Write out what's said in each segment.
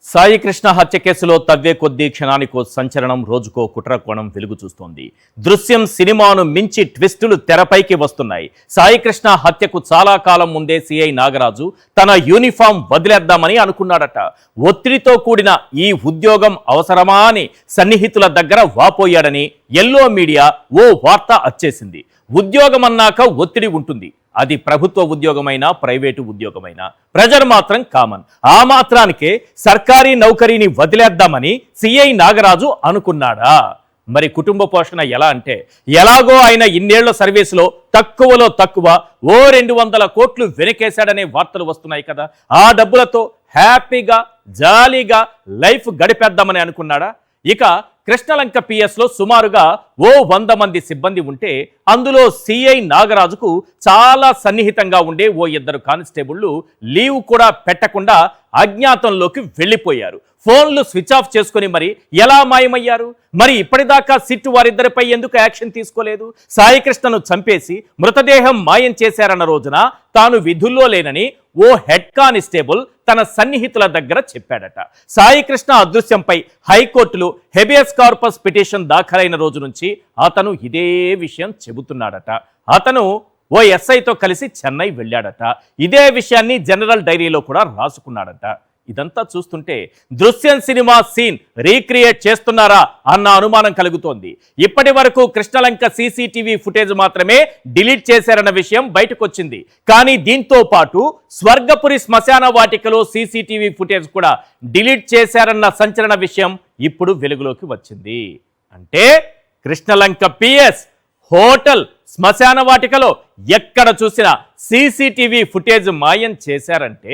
సాయి కృష్ణ హత్య కేసులో తవ్వే కొద్దీ క్షణానికో సంచలనం, రోజుకో కుట్ర కోణం వెలుగు చూస్తోంది. దృశ్యం సినిమాను మించి ట్విస్టులు తెరపైకి వస్తున్నాయి. సాయి కృష్ణ హత్యకు చాలా కాలం ముందే సిఐ నాగరాజు తన యూనిఫామ్ వదిలేద్దామని అనుకున్నాడట. ఒత్తిడితో కూడిన ఈ ఉద్యోగం అవసరమా అని సన్నిహితుల దగ్గర వాపోయాడని ఎల్లో మీడియా ఓ వార్త అచ్చేసింది. ఉద్యోగం అన్నాక ఒత్తిడి ఉంటుంది. అది ప్రభుత్వ ఉద్యోగమైనా ప్రైవేటు ఉద్యోగమైనా ప్రజలు మాత్రం కామన్. ఆ మాత్రానికే సర్కారీ నౌకరీని వదిలేద్దామని సిఐ నాగరాజు అనుకున్నాడా? మరి కుటుంబ పోషణ ఎలా అంటే, ఎలాగో ఆయన ఇన్నేళ్ల సర్వీసులో తక్కువలో తక్కువ ఓ 200 కోట్లు వెనకేశాడనే వార్తలు వస్తున్నాయి కదా. ఆ డబ్బులతో హ్యాపీగా జాలీగా లైఫ్ గడిపేద్దామని అనుకున్నాడా? ఇక కృష్ణలంక పిఎస్లో సుమారుగా ఓ 100 మంది సిబ్బంది ఉంటే అందులో సిఐ నాగరాజుకు చాలా సన్నిహితంగా ఉండే ఓ 2 కానిస్టేబుళ్లు లీవ్ కూడా పెట్టకుండా అజ్ఞాతంలోకి వెళ్ళిపోయారు. ఫోన్లు స్విచ్ ఆఫ్ చేసుకుని మరి ఎలా మాయమయ్యారు? మరి ఇప్పటిదాకా సిట్టు వారిద్దరిపై ఎందుకు యాక్షన్ తీసుకోలేదు? సాయి కృష్ణను చంపేసి మృతదేహం మాయం చేశారన్న రోజున తాను విధుల్లో లేనని ఓ హెడ్ కానిస్టేబుల్ తన సన్నిహితుల దగ్గర చెప్పాడట. సాయి కృష్ణ అదృశ్యంపై హైకోర్టులో హెబియస్ కార్పస్ పిటిషన్ దాఖలైన రోజు నుంచి అతను ఇదే విషయం చెబుతున్నాడట. అతను ఓ ఎస్ఐతో కలిసి చెన్నై వెళ్ళాడట. ఇదే విషయాన్ని జనరల్ డైరీలో కూడా రాసుకున్నాడట. ఇదంతా చూస్తుంటే దృశ్యం సినిమా సీన్ రీక్రియేట్ చేస్తున్నారా అన్న అనుమానం కలుగుతోంది. ఇప్పటి వరకు కృష్ణలంక సీసీటీవీ ఫుటేజ్ మాత్రమే డిలీట్ చేశారన్న విషయం బయటకు వచ్చింది. కానీ దీంతో పాటు స్వర్గపురి శ్మశాన వాటికలో సీసీటీవీ ఫుటేజ్ కూడా డిలీట్ చేశారన్న సంచలన విషయం ఇప్పుడు వెలుగులోకి వచ్చింది. అంటే కృష్ణలంక పిఎస్, హోటల్, శ్మశాన వాటికలో ఎక్కడ చూసినా సీసీటీవీ ఫుటేజ్ మాయం చేశారంటే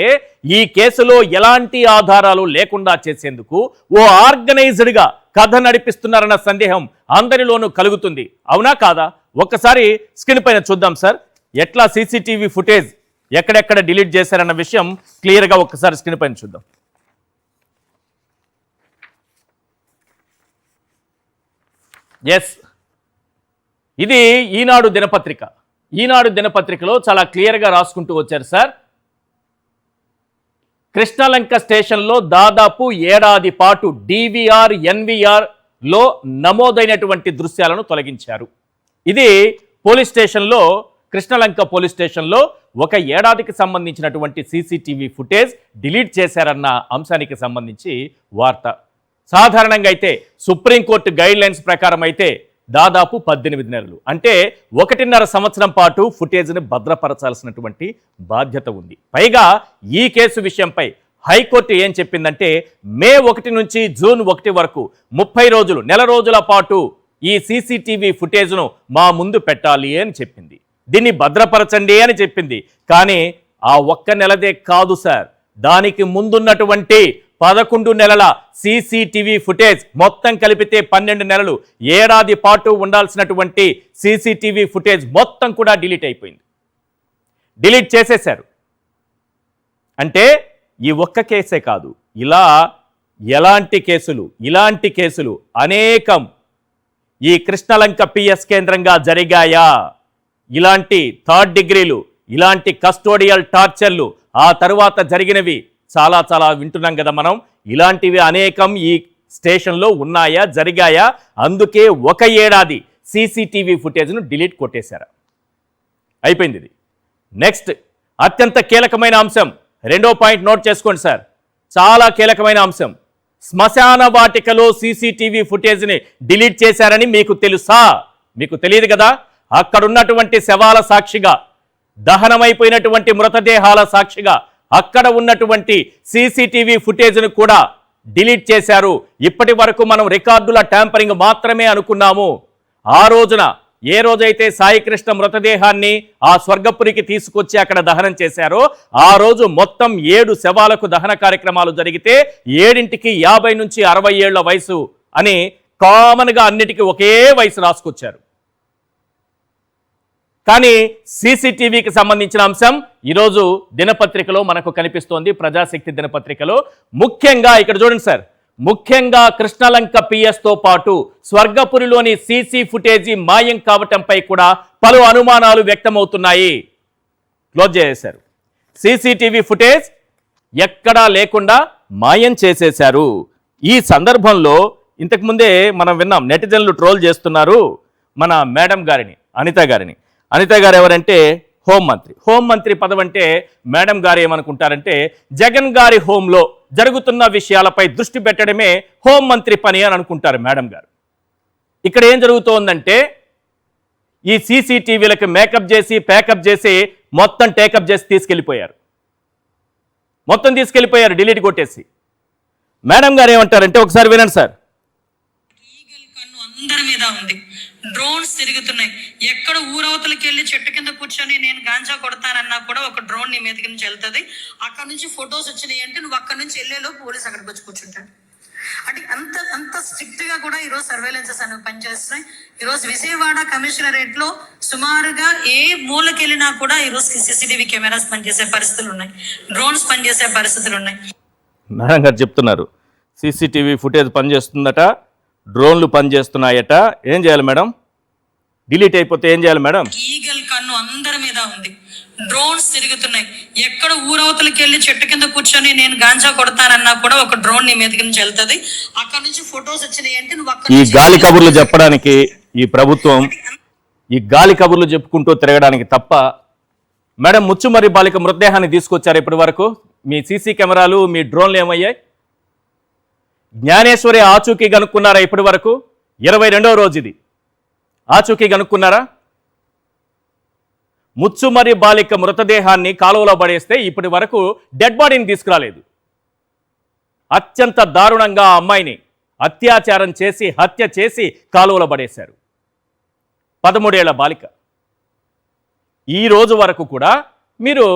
ఈ కేసులో ఎలాంటి ఆధారాలు లేకుండా చేసేందుకు ఓ ఆర్గనైజ్డ్గా కథ నడిపిస్తున్నారన్న సందేహం అందరిలోనూ కలుగుతుంది. అవునా కాదా? ఒక్కసారి స్క్రీన్ పైన చూద్దాం సార్. ఎట్లా సీసీటీవీ ఫుటేజ్ ఎక్కడెక్కడ డిలీట్ చేశారన్న విషయం క్లియర్గా ఒక్కసారి స్క్రీన్ పైన చూద్దాం. ఎస్, ఇది ఈనాడు దినపత్రిక. ఈనాడు దినపత్రికలో చాలా క్లియర్గా రాసుకుంటూ వచ్చారు సార్. కృష్ణలంక స్టేషన్లో దాదాపు ఏడాది పాటు డివిఆర్ ఎన్విఆర్లో నమోదైనటువంటి దృశ్యాలను తొలగించారు. ఇది పోలీస్ స్టేషన్లో, కృష్ణలంక పోలీస్ స్టేషన్లో ఒక ఏడాదికి సంబంధించినటువంటి సీసీటీవీ ఫుటేజ్ డిలీట్ చేశారన్న అంశానికి సంబంధించి వార్త. సాధారణంగా అయితే సుప్రీంకోర్టు గైడ్ లైన్స్ ప్రకారం అయితే దాదాపు 18 నెలలు, అంటే 1.5 సంవత్సరం పాటు ఫుటేజ్ని భద్రపరచాల్సినటువంటి బాధ్యత ఉంది. పైగా ఈ కేసు విషయంపై హైకోర్టు ఏం చెప్పిందంటే మే 1 నుంచి జూన్ 1 వరకు 30 రోజులు, నెల రోజుల పాటు ఈ సీసీటీవీ ఫుటేజ్ను మా ముందు పెట్టాలి అని చెప్పింది. దీన్ని భద్రపరచండి అని చెప్పింది. కానీ ఆ 1 నెలదే కాదు సార్, దానికి ముందున్నటువంటి 11 నెలల సీసీటీవీ ఫుటేజ్ మొత్తం కలిపితే 12 నెలలు, ఏడాది పాటు ఉండాల్సినటువంటి సీసీటీవీ ఫుటేజ్ మొత్తం కూడా డిలీట్ అయిపోయింది, డిలీట్ చేసేశారు. అంటే ఈ ఒక్క కేసే కాదు, ఇలాంటి కేసులు అనేకం ఈ కృష్ణలంక పిఎస్ కేంద్రంగా జరిగాయా? ఇలాంటి 3rd డిగ్రీలు, ఇలాంటి కస్టోడియల్ టార్చర్లు ఆ తరువాత జరిగినవి చాలా చాలా వింటున్నాం కదా మనం. ఇలాంటివి అనేకం ఈ స్టేషన్లో ఉన్నాయా, జరిగాయా? అందుకే 1 ఏడాది సీసీటీవీ ఫుటేజ్ను డిలీట్ కొట్టేశారు. అయిపోయింది ఇది. నెక్స్ట్ అత్యంత కీలకమైన అంశం, 2వ పాయింట్ నోట్ చేసుకోండి సార్, చాలా కీలకమైన అంశం. శ్మశాన వాటికలో సీసీటీవీ ఫుటేజ్ని డిలీట్ చేశారని మీకు తెలుసా? మీకు తెలియదు కదా. అక్కడున్నటువంటి శవాల సాక్షిగా, దహనమైపోయినటువంటి మృతదేహాల సాక్షిగా అక్కడ ఉన్నటువంటి సీసీటీవీ ఫుటేజ్ను కూడా డిలీట్ చేశారు. ఇప్పటి వరకు మనం రికార్డుల ట్యాంపరింగ్ మాత్రమే అనుకున్నాము. ఆ రోజున ఏ రోజైతే సాయి కృష్ణ మృతదేహాన్ని ఆ స్వర్గపురికి తీసుకొచ్చి అక్కడ దహనం చేశారో ఆ రోజు మొత్తం 7 శవాలకు దహన కార్యక్రమాలు జరిగితే 7ంటికి 50 నుంచి 60 ఏళ్ల వయసు అని కామన్గా అన్నిటికీ ఒకే వయసు రాసుకొచ్చారు. కానీ సీసీటీవీకి సంబంధించిన అంశం ఈరోజు దినపత్రికలో మనకు కనిపిస్తోంది, ప్రజాశక్తి దినపత్రికలో. ముఖ్యంగా ఇక్కడ చూడండి సార్, ముఖ్యంగా కృష్ణలంక పిఎస్తో పాటు స్వర్గపురిలోని సీసీ ఫుటేజీ మాయం కావటంపై కూడా పలు అనుమానాలు వ్యక్తమవుతున్నాయి. క్లోజ్ చేశారు. సీసీటీవీ ఫుటేజ్ ఎక్కడా లేకుండా మాయం చేసేశారు. ఈ సందర్భంలో ఇంతకుముందే మనం విన్నాం, నెటిజన్లు ట్రోల్ చేస్తున్నారు మన మేడం గారిని, అనిత గారు ఎవరంటే హోంమంత్రి పదవి అంటే మేడం గారు ఏమనుకుంటారంటే జగన్ గారి హోంలో జరుగుతున్న విషయాలపై దృష్టి పెట్టడమే హోంమంత్రి పని అని అనుకుంటారు మేడం గారు. ఇక్కడ ఏం జరుగుతోందంటే ఈ సీసీటీవీలకు మేకప్ చేసి ప్యాకప్ చేసి మొత్తం టేకప్ చేసి తీసుకెళ్ళిపోయారు, డిలీట్ కొట్టేసి. మేడం గారు ఏమంటారంటే ఒకసారి వినండి సార్. ఈగల్ కన్ను అందరి మీద ఉంది, డ్రోన్స్ తిరుగుతున్నాయి. ఎక్కడ ఊరవతలకి వెళ్ళి చెట్టు కింద కూర్చొని నేను గాంజా కొడతానన్నా కూడా ఒక డ్రోన్ నీ మీదకి నుంచి వెళ్తుంది. అక్కడ నుంచి ఫొటోస్ వచ్చినాయి అంటే నువ్వు అక్కడ నుంచి వెళ్ళేలో పోలీస్ అక్కడికి వచ్చి కూర్చుంటాడు. అంటే అంత స్ట్రిక్ట్ గా కూడా ఈరోజు సర్వేలెన్సెస్ అనేవి పనిచేస్తున్నాయి. ఈరోజు విజయవాడ కమిషనరేట్ లో సుమారుగా ఏ మూలకెళ్ళినా కూడా ఈరోజు సీసీటీవీ కెమెరాస్ పనిచేసే పరిస్థితులు ఉన్నాయి, డ్రోన్స్ పనిచేసే పరిస్థితులు ఉన్నాయి. మేడం గారు చెప్తున్నారు సీసీటీవీ ఫుటేజ్ పనిచేస్తుందట, డ్రోన్లు పనిచేస్తున్నాయట. ఏం చేయాలి మేడం? డిలీట్ అయిపోతే ఏం చేయాలి మేడం? ఈగల్ కన్ను అందరి మీద ఉంది, డ్రోన్స్ తిరుగుతున్నాయి. ఎక్కడ ఊరవతలకి వెళ్ళి చెట్టు కింద కూర్చొని నేను గాంజా కొడతానన్నా కూడా ఒక డ్రోన్ నీ మీదకి నుంచి వెళ్తుంది. అక్కడ నుంచి ఫొటోస్ వచ్చినాయి అంటే నువ్వు ఈ గాలి కబుర్లు చెప్పడానికి ఈ ప్రభుత్వం ఈ గాలి కబుర్లు చెప్పుకుంటూ తిరగడానికి తప్ప. మేడం, ముచ్చుమర్రి బాలిక మృతదేహాన్ని తీసుకొచ్చారు ఇప్పటి వరకు. మీ సీసీ కెమెరాలు, మీ డ్రోన్లు ఏమయ్యాయి? జ్ఞానేశ్వరి ఆచూకీ కనుక్కున్నారా ఇప్పటి వరకు? 22వ రోజు ఇది. ఆచూకీ కనుక్కున్నారా? ముచ్చుమర్రి బాలిక మృతదేహాన్ని కాలువలో పడేస్తే ఇప్పటి వరకు డెడ్ బాడీని తీసుకురాలేదు. అత్యంత దారుణంగా ఆ అమ్మాయిని అత్యాచారం చేసి హత్య చేసి కాలువలో పడేశారు. 13 ఏళ్ల బాలిక. ఈ రోజు వరకు కూడా మీరు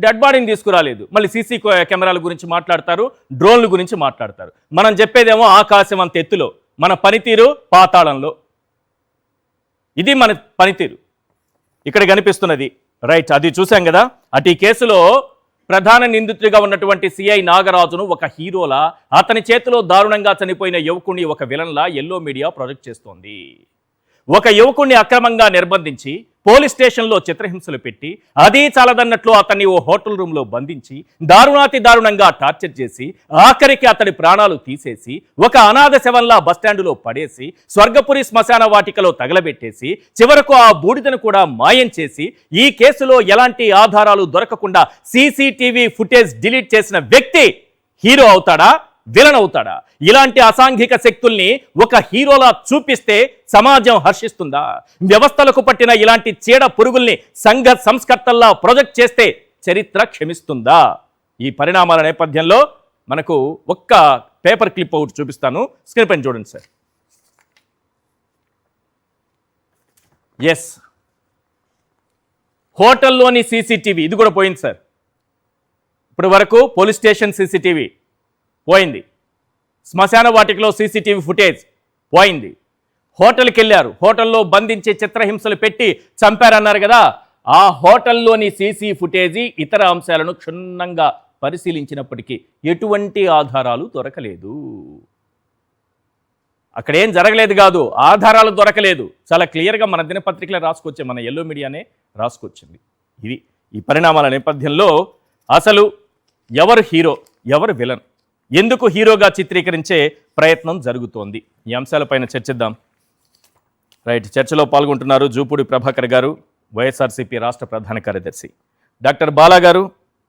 డెడ్ బాడీని తీసుకురాలేదు. మళ్ళీ సీసీ కెమెరాల గురించి మాట్లాడతారు, డ్రోన్ల గురించి మాట్లాడతారు. మనం చెప్పేదేమో ఆకాశం అంత ఎత్తులో, మన పనితీరు పాతాళంలో. ఇది మన పనితీరు ఇక్కడ కనిపిస్తున్నది. రైట్, అది చూసాం కదా. అటు ఈ కేసులో ప్రధాన నిందితుడిగా ఉన్నటువంటి సిఐ నాగరాజును ఒక హీరోలా, అతని చేతిలో దారుణంగా చనిపోయిన యువకుడిని ఒక విలన్లా ఎల్లో మీడియా ప్రొజెక్ట్ చేస్తోంది. ఒక యువకుడిని అక్రమంగా నిర్బంధించి పోలీస్ స్టేషన్లో చిత్రహింసలు పెట్టి అదీ చాలదన్నట్లు అతన్ని ఓ హోటల్ రూమ్లో బంధించి దారుణాతి దారుణంగా టార్చర్ చేసి ఆఖరికి అతడి ప్రాణాలు తీసేసి ఒక అనాథ శవంలా బస్టాండులో పడేసి స్వర్గపురి శ్మశాన వాటికలో తగలబెట్టేసి చివరకు ఆ బూడిదను కూడా మాయం చేసి ఈ కేసులో ఎలాంటి ఆధారాలు దొరకకుండా సీసీటీవీ ఫుటేజ్ డిలీట్ చేసిన వ్యక్తి హీరో అవుతాడా, విలన్ అవుతాడా? ఇలాంటి అసాంఘిక శక్తుల్ని ఒక హీరోలా చూపిస్తే సమాజం హర్షిస్తుందా? వ్యవస్థలకు పట్టిన ఇలాంటి చీడ పురుగుల్ని సంఘ సంస్కర్తల్లా ప్రొజెక్ట్ చేస్తే చరిత్ర క్షమిస్తుందా? ఈ పరిణామాల నేపథ్యంలో మనకు ఒక్క పేపర్ క్లిప్ ఒకటి చూపిస్తాను, స్క్రీన్ పైన చూడండి సార్. ఎస్, హోటల్లోని సీసీటీవీ ఇది కూడా పోయింది సార్. ఇప్పటి వరకు పోలీస్ స్టేషన్ సీసీటీవీ పోయింది, శ్మశాన వాటికలో సీసీటీవీ ఫుటేజ్ పోయింది. హోటల్కి వెళ్ళారు, హోటల్లో బంధించి చిత్రహింసలు పెట్టి చంపారన్నారు కదా, ఆ హోటల్లోని సీసీ ఫుటేజీ ఇతర అంశాలను క్షుణ్ణంగా పరిశీలించినప్పటికీ ఎటువంటి ఆధారాలు దొరకలేదు. అక్కడ ఏం జరగలేదు కాదు, ఆధారాలు దొరకలేదు. చాలా క్లియర్గా మన దినపత్రికలే రాసుకొచ్చే, మన ఎల్లో మీడియానే రాసుకొచ్చింది. ఇది ఈ పరిణామాల నేపథ్యంలో అసలు ఎవరు హీరో, ఎవరు విలన్, ఎందుకు హీరోగా చిత్రీకరించే ప్రయత్నం జరుగుతోంది, ఈ అంశాలపైన చర్చిద్దాం. రైట్, చర్చలో పాల్గొంటున్నారు జూపూడి ప్రభాకర్ గారు, వైఎస్ఆర్సీపీ రాష్ట్ర ప్రధాన కార్యదర్శి, డాక్టర్ బాలా గారు,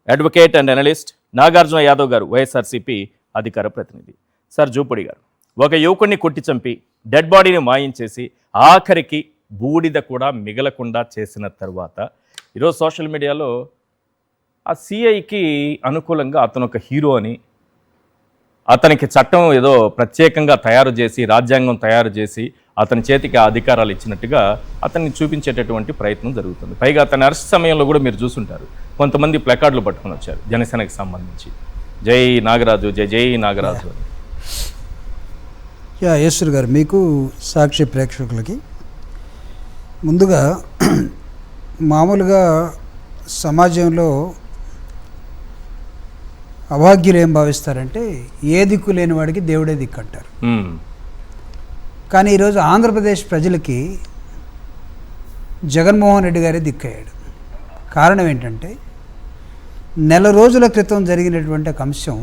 advocate and analyst, Nagarjuna Yadav గారు, వైఎస్ఆర్సీపీ అధికార ప్రతినిధి. సార్ జూపూడి గారు, ఒక యువకుడిని కొట్టి చంపి డెడ్ బాడీని మాయించేసి ఆఖరికి బూడిద కూడా మిగలకుండా చేసిన తర్వాత ఈరోజు సోషల్ మీడియాలో ఆ సిఐకి అనుకూలంగా అతను ఒక హీరో అని, అతనికి చట్టం ఏదో ప్రత్యేకంగా తయారు చేసి, రాజ్యాంగం తయారు చేసి అతని చేతికి ఆ అధికారాలు ఇచ్చినట్టుగా అతన్ని చూపించేటటువంటి ప్రయత్నం జరుగుతుంది. పైగా అతని అరెస్ట్ సమయంలో కూడా మీరు చూసుంటారు, కొంతమంది ప్లకార్డులు పట్టుకొని వచ్చారు జనసేనకి సంబంధించి, జై నాగరాజు, జై జై నాగరాజు అని. ఈశ్వర్ గారు, మీకు సాక్షి ప్రేక్షకులకి ముందుగా మామూలుగా సమాజంలో అభాగ్యులు ఏం భావిస్తారంటే ఏ దిక్కు లేని వాడికి దేవుడే దిక్కు అంటారు. కానీ ఈరోజు ఆంధ్రప్రదేశ్ ప్రజలకి జగన్మోహన్ రెడ్డి గారే దిక్కయ్యాడు. కారణం ఏంటంటే నెల రోజుల క్రితం జరిగినటువంటి ఒక అంశం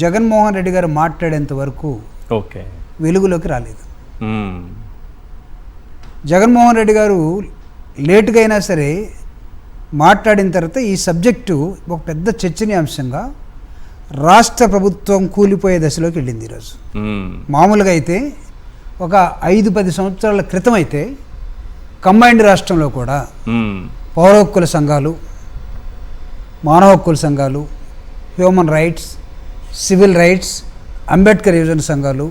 జగన్మోహన్ రెడ్డి గారు మాట్లాడేంత వరకు ఓకే వెలుగులోకి రాలేదు. మ్మ్. జగన్మోహన్ రెడ్డి గారు లేటుగా అయినా సరే మాట్లాడిన తర్వాత ఈ సబ్జెక్టు ఒక పెద్ద చర్చనీయాంశంగా రాష్ట్ర ప్రభుత్వం కూలిపోయే దశలోకి వెళ్ళింది ఈరోజు. మ్మ్. మామూలుగా అయితే ఒక 5-10 సంవత్సరాల క్రితం అయితే కంబైన్డ్ రాష్ట్రంలో కూడా మ్మ్. పౌర హక్కుల సంఘాలు, మానవ హక్కుల సంఘాలు, human rights, civil rights, Ambedkar యువజన సంఘాలు,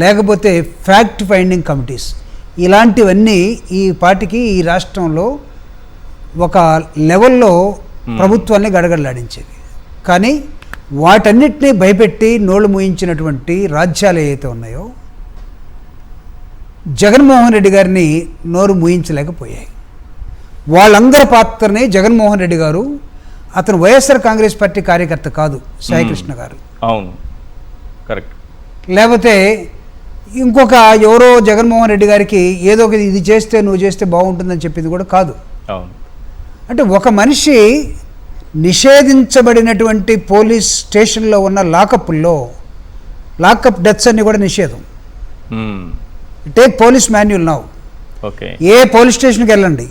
లేకపోతే ఫ్యాక్ట్ ఫైండింగ్ కమిటీస్, ఇలాంటివన్నీ ఈ పార్టీకి ఈ రాష్ట్రంలో ఒక లెవెల్లో ప్రభుత్వాన్ని గడగడలాడించేవి. కానీ వాటన్నిటినీ భయపెట్టి నోళ్ళు మూయించినటువంటి రాజ్యాలు ఏవైతే ఉన్నాయో జగన్మోహన్ రెడ్డి గారిని నోరు మూయించలేకపోయాయి. వాళ్ళందరి పాత్రని జగన్మోహన్ రెడ్డి గారు, అతను వైఎస్ఆర్ కాంగ్రెస్ పార్టీ కార్యకర్త కాదు సాయికృష్ణ గారు, అవును కరెక్ట్, లేకపోతే ఇంకొక ఎవరో జగన్మోహన్ రెడ్డి గారికి ఏదో ఒక ఇది చేస్తే నువ్వు చేస్తే బాగుంటుందని చెప్పింది కూడా కాదు. అవును. అంటే ఒక మనిషి నిషేధించబడినటువంటి పోలీస్ స్టేషన్లో ఉన్న లాకప్లో లాకప్ డెత్స్ అన్ని కూడా నిషేధం. మ్మ్. Take police manual now. Okay. ఏ పోలీస్ స్టేషన్కి వెళ్ళండి,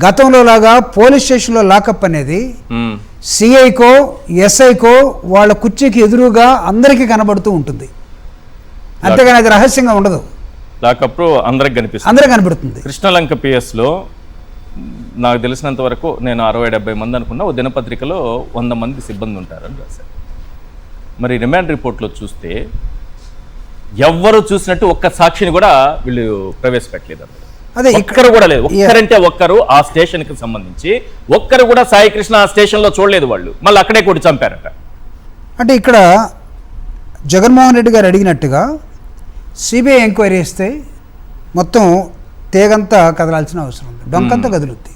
గతంలో లాగా పోలీస్ స్టేషన్లో లాకప్ అనేది మ్మ్. సిఐకో ఎస్ఐకో వాళ్ళ కుర్చీకి ఎదురుగా అందరికీ కనబడుతూ ఉంటుంది, అంతేగాని అది రహస్యంగా ఉండదు, లాకప్ అందరికి కనిపిస్తుంది, అందరికీ కనబడుతుంది. కృష్ణలంక పిఎస్లో నాకు తెలిసినంత వరకు నేను 60-70 మంది అనుకున్నా, ఓ దినపత్రికలో 100 మంది సిబ్బంది ఉంటారని రాశారు. మరి రిమాండ్ రిపోర్ట్లో చూస్తే ఎవ్వరు చూసినట్టు ఒక్క సాక్షిని కూడా వీళ్ళు ప్రవేశపెట్టలేదు. అదే ఒక్కరు కూడా లేదు. ఒక్కరంటే ఒక్కరు ఆ స్టేషన్కి సంబంధించి ఒక్కరు కూడా సాయికృష్ణ ఆ స్టేషన్లో చూడలేదు. వాళ్ళు మళ్ళీ అక్కడే కొట్టి చంపారట. అంటే ఇక్కడ జగన్మోహన్ రెడ్డి గారు అడిగినట్టుగా సిబిఐ ఎంక్వైరీ చేస్తే మొత్తం తేగంతా కదలాల్సిన అవసరం ఉంది, డొంకంతా కదులుద్ది.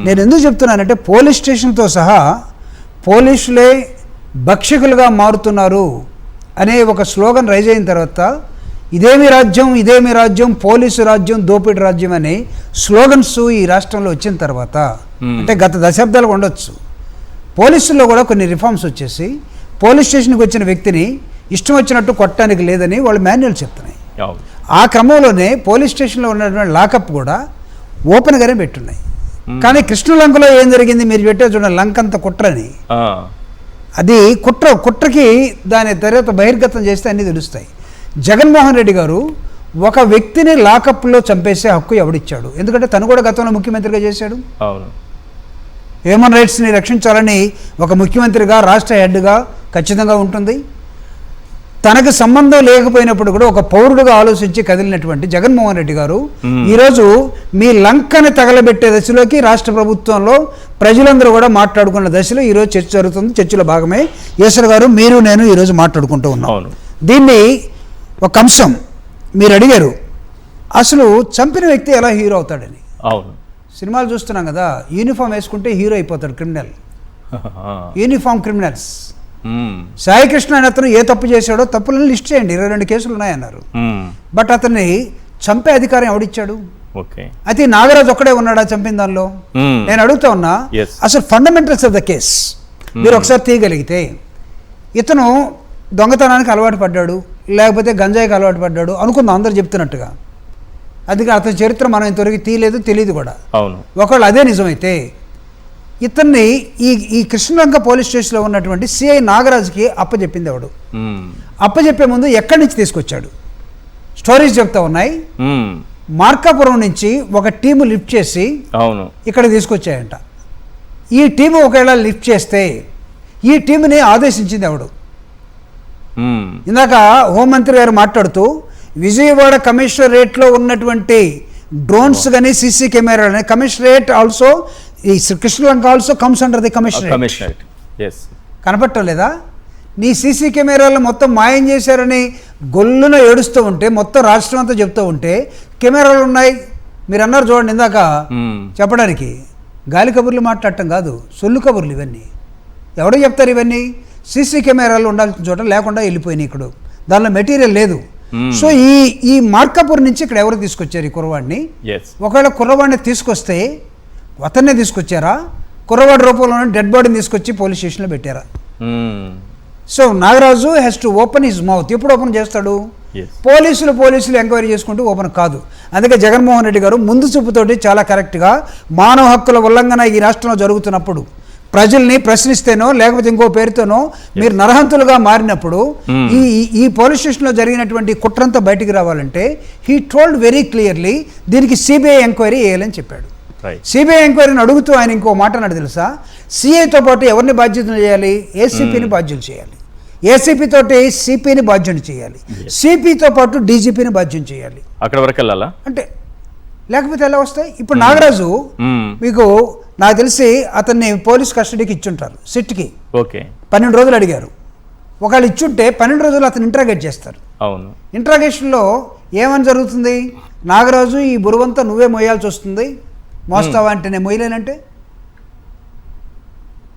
నేను ఎందుకు చెప్తున్నానంటే పోలీస్ స్టేషన్తో సహా పోలీసులే భక్షకులుగా మారుతున్నారు అనే ఒక స్లోగన్ రైజ్ అయిన తర్వాత ఇదేమి రాజ్యం, ఇదేమి రాజ్యం, పోలీసు రాజ్యం, దోపిడీ రాజ్యం అనే స్లోగన్స్ ఈ రాష్ట్రంలో వచ్చిన తర్వాత, అంటే గత దశాబ్దాలకు ఉండొచ్చు, పోలీసుల్లో కూడా కొన్ని రిఫార్మ్స్ వచ్చేసి పోలీస్ స్టేషన్కి వచ్చిన వ్యక్తిని ఇష్టం వచ్చినట్టు కొట్టడానికి లేదని వాళ్ళు మాన్యువల్ చెప్తున్నాయి. ఆ క్రమంలోనే పోలీస్ స్టేషన్లో ఉన్నటువంటి లాకప్ కూడా ఓపెన్గానే పెట్టున్నాయి. కానీ కృష్ణలంకలో ఏం జరిగింది మీరు పెట్టే చూడండి, లంకంత కుట్రని, అది కుట్రకి దాని తర్వాత బహిర్గతం చేస్తే అన్నీ తెలుస్తాయి. జగన్మోహన్ రెడ్డి గారు ఒక వ్యక్తిని లాకప్లో చంపేసే హక్కు ఎవడిచ్చాడు? ఎందుకంటే తను కూడా గతంలో ముఖ్యమంత్రిగా చేశాడు. అవును. హ్యూమన్ రైట్స్ని రక్షించాలని ఒక ముఖ్యమంత్రిగా రాష్ట్ర హెడ్గా ఖచ్చితంగా ఉంటుంది. తనకు సంబంధం లేకపోయినప్పుడు కూడా ఒక పౌరుడుగా ఆలోచించి కదిలినటువంటి జగన్మోహన్ రెడ్డి గారు ఈరోజు మీ లంకని తగలబెట్టే దశలోకి రాష్ట్ర ప్రభుత్వంలో ప్రజలందరూ కూడా మాట్లాడుకున్న దశలో ఈరోజు చర్చ జరుగుతుంది. చర్చలో భాగమే ఈశ్వర్ గారు, మీరు, నేను ఈరోజు మాట్లాడుకుంటూ ఉన్నాం. దీన్ని ఒక అంశం మీరు అడిగారు, అసలు చంపిన వ్యక్తి ఎలా హీరో అవుతాడని. అవును, సినిమాలు చూస్తున్నాం కదా, యూనిఫామ్ వేసుకుంటే హీరో అయిపోతాడు క్రిమినల్, యూనిఫామ్ క్రిమినల్స్. సాయికృష్ణ అనే అతను ఏ తప్పు చేశాడో తప్పులను లిస్ట్ చేయండి, 22 కేసులు ఉన్నాయన్నారు. బట్ అతన్ని చంపే అధికారం ఎవడిచ్చాడు? అయితే నాగరాజు ఒక్కడే ఉన్నాడా చంపిన దానిలో? నేను అడుగుతా ఉన్నా, అసలు ఫండమెంటల్స్ ఆఫ్ ద కేస్ మీరు ఒకసారి తీయగలిగితే, ఇతను దొంగతనానికి అలవాటు పడ్డాడు, లేకపోతే గంజాయికి అలవాటు పడ్డాడు అనుకుందాం అందరు చెప్తున్నట్టుగా, అది అతని చరిత్ర మనం ఇంతవరకు తీయలేదు, తెలియదు కూడా. ఒకవేళ అదే నిజమైతే ఇతన్ని ఈ కృష్ణలంక పోలీస్ స్టేషన్లో ఉన్నటువంటి సిఐ నాగరాజుకి అప్పచెప్పింది ఎవడు? అప్పచెప్పే ముందు ఎక్కడి నుంచి తీసుకొచ్చాడు? స్టోరీస్ చెప్తా ఉన్నాయి, మార్కాపురం నుంచి ఒక టీము లిఫ్ట్ చేసి ఇక్కడ తీసుకొచ్చాయంట. ఈ టీము ఒకవేళ లిఫ్ట్ చేస్తే ఈ టీముని ఆదేశించింది ఎవడు? ఇందాక హోంమంత్రి గారు మాట్లాడుతూ విజయవాడ కమిషనరేట్లో ఉన్నటువంటి డ్రోన్స్ కానీ సీసీ కెమెరాలు, కమిషనరేట్ ఆల్సో, ఈ Krishnalanka also comes under the commissionerate. కనపడటం లేదా? నీ సీసీ కెమెరాలు మొత్తం మాయం చేశారని గొల్లున ఏడుస్తూ ఉంటే, మొత్తం రాష్ట్రం అంతా చెప్తూ ఉంటే కెమెరాలు ఉన్నాయి మీరు అన్నారు చూడండి ఇందాక చెప్పడానికి. గాలి కబుర్లు మాట్లాడటం కాదు, సొల్లు కబుర్లు ఇవన్నీ. ఎవడో చెప్తారు ఇవన్నీ? సీసీ కెమెరాలు ఉండాల్సిన చోట లేకుండా వెళ్ళిపోయినాయి, ఇక్కడ దానిలో మెటీరియల్ లేదు. సో ఈ మార్కాపూర్ నుంచి ఇక్కడ ఎవరు తీసుకొచ్చారు ఈ కుర్రవాడిని? ఒకవేళ కుర్రవాడిని తీసుకొస్తే అతన్నే తీసుకొచ్చారా? కుర్రవాడి రూపంలో డెడ్ బాడీని తీసుకొచ్చి పోలీస్ స్టేషన్లో పెట్టారా? So Nagaraju has to open his mouth. ఎప్పుడు ఓపెన్ చేస్తాడు? Yes. పోలీసులు ఎంక్వైరీ చేసుకుంటూ ఓపెన్ కాదు. అందుకే జగన్మోహన్ రెడ్డి గారు ముందు చూపుతోటి చాలా కరెక్ట్గా మానవ హక్కుల ఉల్లంఘన ఈ రాష్ట్రంలో జరుగుతున్నప్పుడు ప్రజల్ని ప్రశ్నిస్తేనో లేకపోతే ఇంకో పేరుతోనో మీరు నరహంతులుగా మారినప్పుడు ఈ పోలీస్ స్టేషన్లో జరిగినటువంటి కుట్రంతా బయటికి రావాలంటే హీ టోల్డ్ వెరీ క్లియర్లీ దీనికి సిబిఐ ఎంక్వైరీ వేయాలని చెప్పాడు. సిబిఐ ఎంక్వైరీని అడుగుతూ ఆయన ఇంకో మాట అన్నాడు తెలుసా, సిఐతో పాటు ఎవరిని బాధ్యతలు చేయాలి? ఏసీపీని బాధ్యులు చేయాలి. ఏసీపీ తోటి సిపిని బాధ్యం చేయాలి. సిపితో పాటు డీజీపీని బాధ్యం చేయాలి. అక్కడ వరకు వెళ్ళాలా అంటే? లేకపోతే ఎలా వస్తాయి? ఇప్పుడు నాగరాజు మీకు నాకు తెలిసి అతన్ని పోలీస్ కస్టడీకి ఇచ్చుంటారు సిట్కి. ఓకే, 12 రోజులు అడిగారు. ఒకళ్ళు ఇచ్చుంటే 12 రోజులు అతను ఇంట్రాగేట్ చేస్తారు. అవును. ఇంట్రాగేషన్లో ఏమని జరుగుతుంది? నాగరాజు ఈ బురువంతా నువ్వే మోయాల్సి వస్తుంది, మోస్తావా అంటే నేను మొయ్యలేనంటే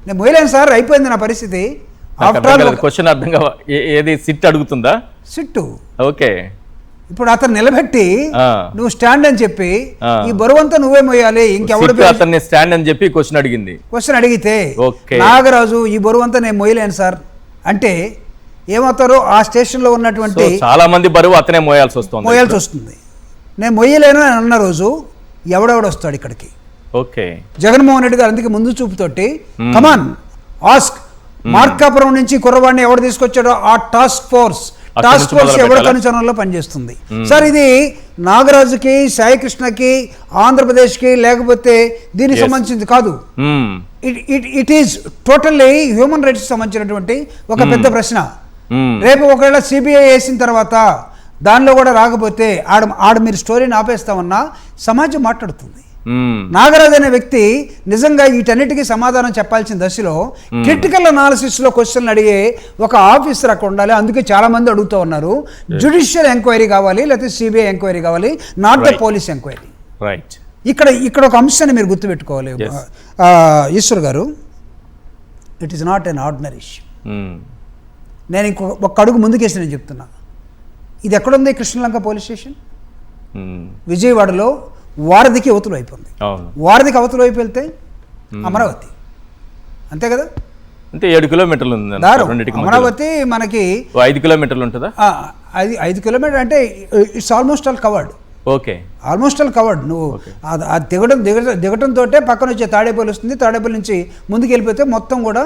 నేను మొయ్యలేను సార్, అయిపోయింది నా పరిస్థితి. క్వశ్చన్ అర్థం కావా? ఏది సిట్ అడుగుతుందా? సిట్టు. ఓకే, ఇప్పుడు అతను నిలబెట్టి నువ్వు స్టాండ్ అని చెప్పి ఈ బరువంతా నువ్వే మోయాలి, ఇంకెవడు అతన్ని స్టాండ్ అని చెప్పి క్వశ్చన్ అడిగింది. క్వశ్చన్ అడిగితే నాగరాజు ఈ బరువంతా నేను మోయలేను సార్ అంటే ఏమవుతారో ఆ స్టేషన్లో ఉన్నటువంటి చాలా మంది బరువు అతనే మోయాల్సి వస్తుంది. నేను మొయ్యలేను అని అన్న రోజు ఎవడెవడు వస్తాడు ఇక్కడికి? ఓకే, జగన్మోహన్ రెడ్డి గారు అందుకే ముందు చూపుతోటి కమాన్ ఆస్క్ మార్కాపురం నుంచి కుర్రవాడిని ఎవడు తీసుకొచ్చాడో ఆ టాస్క్ ఫోర్స్ ఎవరి కనుచరణలో పనిచేస్తుంది. సార్ ఇది నాగరాజుకి, సాయికృష్ణకి, ఆంధ్రప్రదేశ్కి లేకపోతే దీనికి సంబంధించింది కాదు. It is totally human rights సంబంధించినటువంటి ఒక పెద్ద ప్రశ్న. రేపు ఒకవేళ సిబిఐ వేసిన తర్వాత దానిలో కూడా రాకపోతే ఆడ మీరు స్టోరీని ఆపేస్తామన్నా సమాజం మాట్లాడుతుంది. నాగరాజు అనే వ్యక్తి నిజంగా వీటన్నిటికీ సమాధానం చెప్పాల్సిన దశలో క్రిటికల్ అనాలిసిస్లో క్వశ్చన్లు అడిగే ఒక ఆఫీసర్ అక్కడ ఉండాలి. అందుకే చాలా మంది అడుగుతూ ఉన్నారు జ్యుడిషియల్ ఎంక్వైరీ కావాలి, లేకపోతే సిబిఐ ఎంక్వైరీ కావాలి, నాట్ ద పోలీస్ ఎంక్వైరీ. ఇక్కడ ఒక అంశాన్ని మీరు గుర్తుపెట్టుకోవాలి ఈశ్వర్ గారు, it is not an ordinary issue. నేను ఒక అడుగు ముందుకేసి నేను చెప్తున్నా, ఇది ఎక్కడుంది? కృష్ణలంక పోలీస్ స్టేషన్ విజయవాడలో వారధికి అవతల వైపు ఉంది. వారధికి అవతల వైపు వెళ్తే అమరావతి, అంతే కదా? అంటే 7 కిలోమీటర్లు ఉంది అమరావతి. మనకి 5 కిలోమీటర్లు ఉంటుందా? 5 కిలోమీటర్ అంటే it's almost all covered. Okay, almost all covered. నువ్వు దిగటంతో పక్కన వచ్చే తాడేపల్లి వస్తుంది. తాడేపల్లి నుంచి ముందుకు వెళ్ళిపోతే మొత్తం కూడా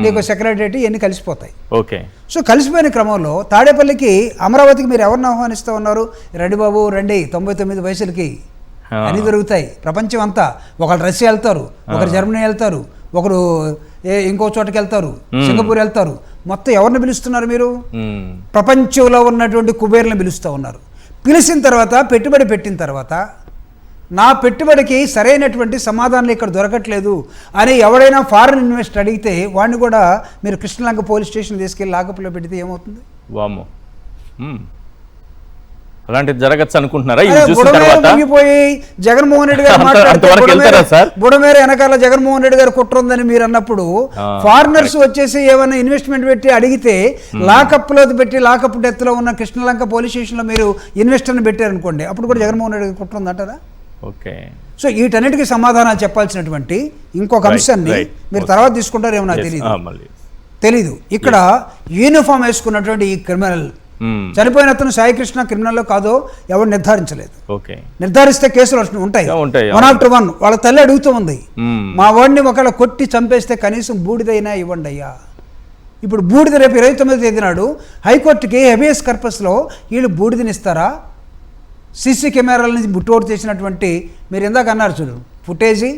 నీకు సెక్రటరేట్ ఇవన్నీ కలిసిపోతాయి. ఓకే, సో కలిసిపోయిన క్రమంలో తాడేపల్లికి అమరావతికి మీరు ఎవరిని ఆహ్వానిస్తూ ఉన్నారు? రండి బాబు రండి, 99 వయసులకి అన్నీ దొరుకుతాయి ప్రపంచం అంతా. ఒకరు రష్యా వెళ్తారు, ఒకరు జర్మనీ వెళ్తారు, ఒకరు ఇంకో చోటకి వెళ్తారు, సింగపూర్ వెళ్తారు. మొత్తం ఎవరిని పిలుస్తున్నారు మీరు? ప్రపంచంలో ఉన్నటువంటి కుబేర్లను పిలుస్తూ ఉన్నారు. పిలిచిన తర్వాత పెట్టుబడి పెట్టిన తర్వాత నా పెట్టుబడికి సరైనటువంటి సమాధానాలు ఇక్కడ దొరకట్లేదు అని ఎవడైనా ఫారిన్ ఇన్వెస్టర్ అడిగితే వాడిని కూడా మీరు కృష్ణలంక పోలీస్ స్టేషన్ తీసుకెళ్ళి లాకప్లో పెడితే ఏమవుతుంది? వామ్మో, అలాంటిది జరగచ్చు అనుకుంటున్నారా? జగన్మోహన్ రెడ్డి గారు మాట్లాడుతూ బుడమేర వెనకాల జగన్మోహన్ రెడ్డి గారు కుట్ర ఉందని మీరు అన్నప్పుడు ఫారినర్స్ వచ్చేసి ఏమైనా ఇన్వెస్ట్మెంట్ పెట్టి అడిగితే లాకప్ లో పెట్టి లాకప్ డెత్ లో ఉన్న కృష్ణలంక పోలీస్ స్టేషన్ లో మీరు ఇన్వెస్టర్ని పెట్టారనుకోండి, అప్పుడు కూడా జగన్మోహన్ రెడ్డి గారు కుట్ర ఉందంటారా? ఓకే, సో వీటన్నిటికీ సమాధానాలు చెప్పాల్సినటువంటి ఇంకొక అంశాన్ని మీరు తర్వాత తీసుకుంటారేమో నాకు తెలీదు. ఇక్కడ యూనిఫామ్ వేసుకున్నటువంటి ఈ క్రిమినల్ చనిపోయిన అతను సాయికృష్ణ క్రిమినల్లో కాదో ఎవరు నిర్ధారించలేదు. నిర్ధారిస్తే కేసులు ఉంటాయి 1 after 1. వాళ్ళ తల్లి అడుగుతూ ఉంది, మా వాడిని ఒకవేళ కొట్టి చంపేస్తే కనీసం బూడిదైనా ఇవ్వండి అయ్యా. ఇప్పుడు బూడిద రేపు 29వ తేదీ నాడు హైకోర్టుకి హెబియస్ కర్పస్లో వీళ్ళు బూడిదనిస్తారా? సీసీ కెమెరాల నుంచి బుట్టోడు చేసినటువంటి మీరు ఇందాక అన్నారు చూడు ఫుటేజీ,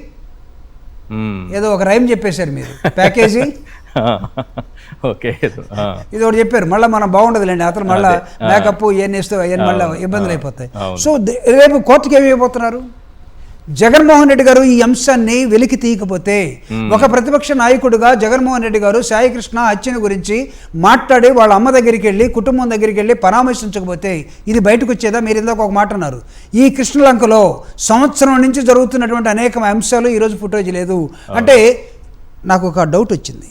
ఏదో ఒక రైమ్ చెప్పేశారు మీరు, ప్యాకేజీ. ఓకే, ఇది ఒకటి చెప్పారు. మళ్ళీ మనం బాగుండదులేండి, అతను మళ్ళీ మేకప్ ఇవన్నీ ఇస్తూ అవన్నీ మళ్ళీ ఇబ్బందులు అయిపోతాయి. సో రేపు కోర్టుకి ఏమి అయిపోతున్నారు? జగన్మోహన్ రెడ్డి గారు ఈ అంశాన్ని వెలికి తీయకపోతే, ఒక ప్రతిపక్ష నాయకుడిగా జగన్మోహన్ రెడ్డి గారు సాయికృష్ణ హత్యను గురించి మాట్లాడి వాళ్ళ అమ్మ దగ్గరికి వెళ్ళి కుటుంబం దగ్గరికి వెళ్ళి పరామర్శించకపోతే ఇది బయటకు వచ్చేదా? మీరు ఇందాక ఒక మాట అన్నారు, ఈ కృష్ణలంకలో సంవత్సరం నుంచి జరుగుతున్నటువంటి అనేక అంశాలు ఈరోజు ఫుటేజ్ లేదు అంటే నాకు ఒక డౌట్ వచ్చింది.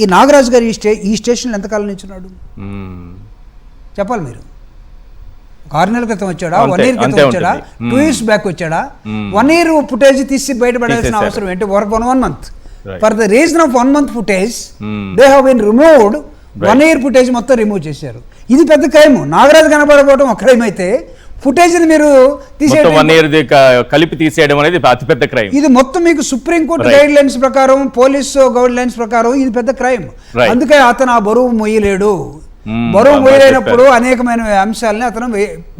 ఈ నాగరాజు గారు ఈ స్టేషన్లో ఎంతకాలం నుంచి ఉన్నాడు చెప్పాలి మీరు? 6 నెలల క్రితం వచ్చాడా? 1 year క్రితం వచ్చాడా? 2 years బ్యాక్ వచ్చాడా? 1 year ఫుటేజ్ తీసి బయటపడాల్సిన అవసరం ఏంటి? 1 month. For the reason of 1 month footage, they have been removed 1 year footage మొత్తం రిమూవ్ చేశారు. ఇది పెద్ద క్రైమ్. నాగరాజు కనబడకపోవడం ఒక క్రైమ్ అయితే ఫుటేజ్ని మీరు తీసేయడం 1 year కలిపి తీసేయడం అనేది అతిపెద్ద క్రైమ్. ఇది మొత్తం మీకు సుప్రీంకోర్టు గైడ్ లైన్స్ ప్రకారం, పోలీసు గైడ్ లైన్స్ ప్రకారం ఇది పెద్ద క్రైమ్. అందుకే అతను ఆ బరువు మొయ్యలేడు. బరువు మొయ్యలేనప్పుడు అనేకమైన అంశాలని అతను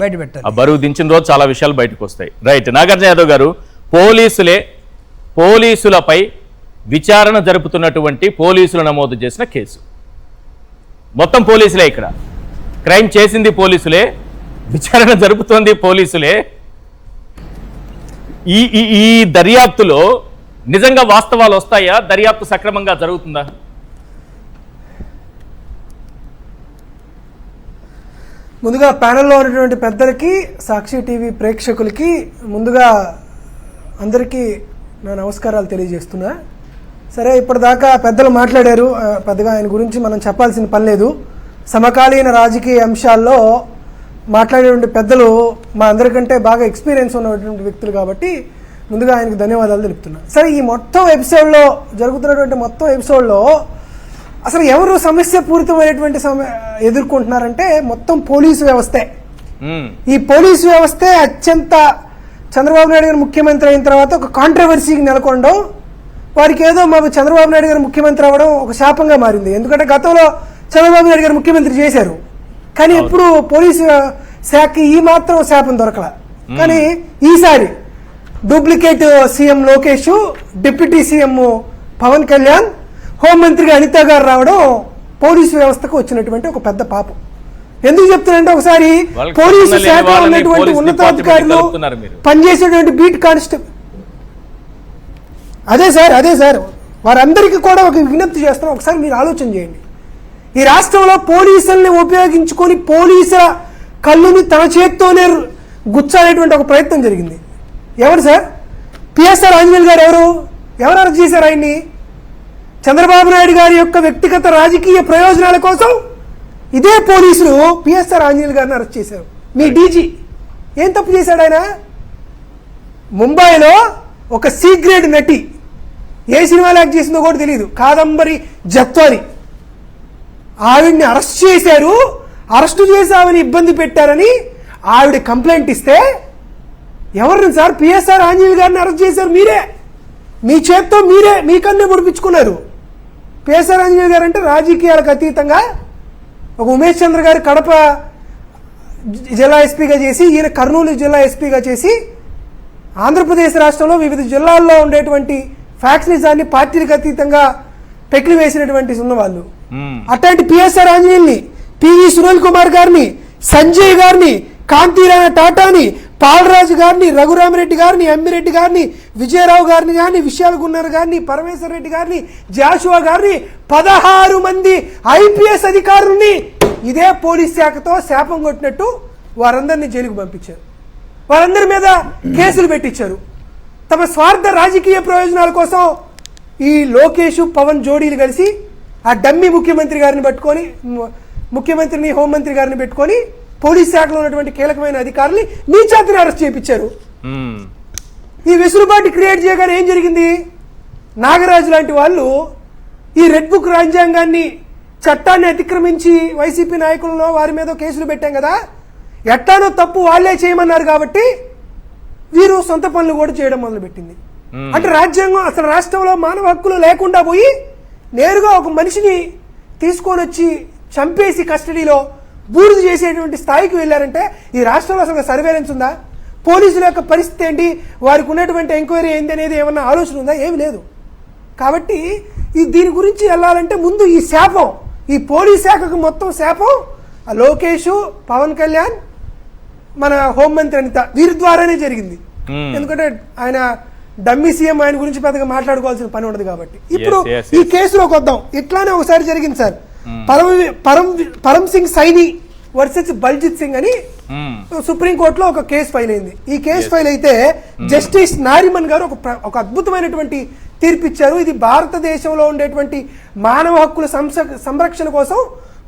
బయట పెట్టాలి. ఆ బరువు దించిన రోజు చాలా విషయాలు బయటకు వస్తాయి. రైట్. నాగార్జున యాదవ్ గారు, పోలీసులపై విచారణ జరుపుతున్నటువంటి పోలీసులు నమోదు చేసిన కేసు, మొత్తం పోలీసులే, ఇక్కడ క్రైమ్ చేసింది పోలీసులే, విచారణ జరుపుతోంది పోలీసులే. ఈ దర్యాప్తులో నిజంగా వాస్తవాలు వస్తాయా? దర్యాప్తు సక్రమంగా జరుగుతుందా? ముందుగా ప్యానెల్లో ఉన్నటువంటి పెద్దలకి, సాక్షి టీవీ ప్రేక్షకులకి ముందుగా అందరికీ నా నమస్కారాలు తెలియజేస్తున్నా. సరే, ఇప్పటిదాకా పెద్దలు మాట్లాడారు, పెద్దగా ఆయన గురించి మనం చెప్పాల్సిన పని లేదు. సమకాలీన రాజకీయ అంశాల్లో మాట్లాడేటువంటి పెద్దలు మా అందరికంటే బాగా ఎక్స్పీరియన్స్ ఉన్నటువంటి వ్యక్తులు కాబట్టి ముందుగా ఆయనకు ధన్యవాదాలు తెలుపుతున్నా. సరే, ఈ మొత్తం ఎపిసోడ్లో జరుగుతున్నటువంటి మొత్తం ఎపిసోడ్లో అసలు ఎవరు సమస్యపూరితమైనటువంటి ఎదుర్కొంటున్నారంటే మొత్తం పోలీసు వ్యవస్థే. ఈ పోలీసు వ్యవస్థే అత్యంత చంద్రబాబు నాయుడు గారు ముఖ్యమంత్రి అయిన తర్వాత ఒక కాంట్రవర్సీకి నెలకొనడం, వారికి ఏదో మాకు చంద్రబాబు నాయుడు గారు ముఖ్యమంత్రి అవ్వడం ఒక శాపంగా మారింది. ఎందుకంటే గతంలో చంద్రబాబు నాయుడు గారు ముఖ్యమంత్రి చేశారు, కానీ ఎప్పుడు పోలీసు శాఖకి ఈ మాత్రం శాపం దొరకల. కానీ ఈసారి duplicate CM Lokesh, deputy CM Pavan Kalyan, హోంమంత్రిగా అనిత గారు రావడం పోలీసు వ్యవస్థకు వచ్చినటువంటి ఒక పెద్ద పాపం. ఎందుకు చెప్తున్నారంటే, ఒకసారి పోలీసు శాఖలో ఉన్నటువంటి ఉన్నతాధికారులు పనిచేసేటువంటి బీట్ కానిస్టేబుల్, అదే సార్ వారందరికీ కూడా ఒక విజ్ఞప్తి చేస్తాం. ఒకసారి మీరు ఆలోచన చేయండి. ఈ రాష్ట్రంలో పోలీసుల్ని ఉపయోగించుకొని పోలీసుల కళ్ళుని తన చేత్తోనే గుచ్చాలేటువంటి ఒక ప్రయత్నం జరిగింది. ఎవరు సార్? పిఎస్ఆర్ ఆంజనేయులు గారు. ఎవరు అరెస్ట్ చేశారు ఆయన్ని? చంద్రబాబు నాయుడు గారి యొక్క వ్యక్తిగత రాజకీయ ప్రయోజనాల కోసం ఇదే పోలీసులు పిఎస్ఆర్ ఆంజనేయులు గారిని అరెస్ట్ చేశారు. మీ డీజీ ఏం తప్పు చేశాడు ఆయన? ముంబైలో ఒక సి గ్రేడ్ నటి, ఏ సినిమాలో యాక్ట్ చేసిందో కూడా తెలియదు, కాదంబరి జత్వాని, ఆవిడ్ని అరెస్ట్ చేశారు. అరెస్టు చేసి ఆవిడని ఇబ్బంది పెట్టారని ఆవిడ కంప్లైంట్ ఇస్తే, ఎవరిని సార్? పిఎస్ఆర్ ఆంజనేయులు గారిని అరెస్ట్ చేశారు మీరే, మీ చేత్తో మీరే మీ కన్నే పొడిపించుకున్నారు. పిఎస్ఆర్ ఆంజనేయులు గారు అంటే రాజకీయాలకు అతీతంగా ఒక ఉమేష్ చంద్ర గారు కడప జిల్లా ఎస్పీగా చేసి, ఈయన కర్నూలు జిల్లా ఎస్పీగా చేసి, ఆంధ్రప్రదేశ్ రాష్ట్రంలో వివిధ జిల్లాల్లో ఉండేటువంటి ఫ్యాక్షనిజాన్ని పార్టీలకు అతీతంగా పెకిలి వేసినటువంటి ఉన్నవాళ్ళు. అట్లాంటి పిఎస్ఆర్ ఆంజనేయుల్ని, పివి సునీల్ కుమార్ గారిని, సంజయ్ గారిని, కాంతిరాణ టాటాని, పాలరాజు గారిని, రఘురామరెడ్డి గారిని, అమ్మిరెడ్డి గారిని, విజయరావు గారిని కానీ, విశాల్ గున్నర్ గారిని, పరమేశ్వర రెడ్డి గారిని, జాషువా గారిని, 16 మంది ఐపీఎస్ అధికారుల్ని ఇదే పోలీస్ శాఖతో శాపం కొట్టినట్టు వారందరినీ జైలుకు పంపించారు. వారందరి మీద కేసులు పెట్టించారు. తమ స్వార్థ రాజకీయ ప్రయోజనాల కోసం ఈ లోకేష్, పవన్ జోడీలు కలిసి ఆ డమ్మీ ముఖ్యమంత్రి గారిని పట్టుకొని, ముఖ్యమంత్రిని, హోంమంత్రి గారిని పెట్టుకొని పోలీస్ శాఖలో ఉన్నటువంటి కీలకమైన అధికారుల్ని నీచాతిని అరెస్ట్ చేయించారు. ఈ వెసులుబాటు క్రియేట్ చేయగానే ఏం జరిగింది? నాగరాజు లాంటి వాళ్ళు ఈ రెడ్ బుక్ రాజ్యాంగాన్ని, చట్టాన్ని అతిక్రమించి వైసీపీ నాయకులను వారి మీద కేసులు పెట్టాం కదా, ఎట్లానో తప్పు వాళ్లే చేయమన్నారు కాబట్టి వీరు సొంత పనులు కూడా చేయడం మొదలుపెట్టింది. అంటే రాజ్యాంగం అసలు రాష్ట్రంలో మానవ హక్కులు లేకుండా పోయి నేరుగా ఒక మనిషిని తీసుకొని వచ్చి చంపేసి కస్టడీలో బూడిద చేసేటువంటి స్థాయికి వెళ్ళారంటే ఈ రాష్ట్రంలో అసలు సర్వేలెన్స్ ఉందా? పోలీసుల యొక్క పరిస్థితి ఏంటి? వారికి ఉన్నటువంటి ఎంక్వైరీ ఏంటి అనేది ఏమన్నా ఆలోచన ఉందా? ఏమి లేదు. కాబట్టి దీని గురించి వెళ్ళాలంటే ముందు ఈ శాపం, ఈ పోలీస్ శాఖకు మొత్తం శాపం ఆ లోకేష్, పవన్ కళ్యాణ్, మన హోంమంత్రి అనిత వీరి ద్వారానే జరిగింది. ఎందుకంటే ఆయన డమ్మీ సీఎం, ఆయన గురించి పెద్దగా మాట్లాడుకోవాల్సిన పని ఉండదు కాబట్టి. ఇప్పుడు ఈ కేసులోకి వద్దాం. ఇట్లానే ఒకసారి జరిగింది సార్, పరం సింగ్ సైని వర్సెస్ బల్జిత్ సింగ్ అని సుప్రీంకోర్టులో ఒక కేసు ఫైల్ అయింది. ఈ కేసు ఫైల్ అయితే జస్టిస్ నారిమన్ గారు ఒక అద్భుతమైనటువంటి తీర్పు ఇచ్చారు. ఇది భారతదేశంలో ఉండేటువంటి మానవ హక్కుల సంరక్షణ కోసం,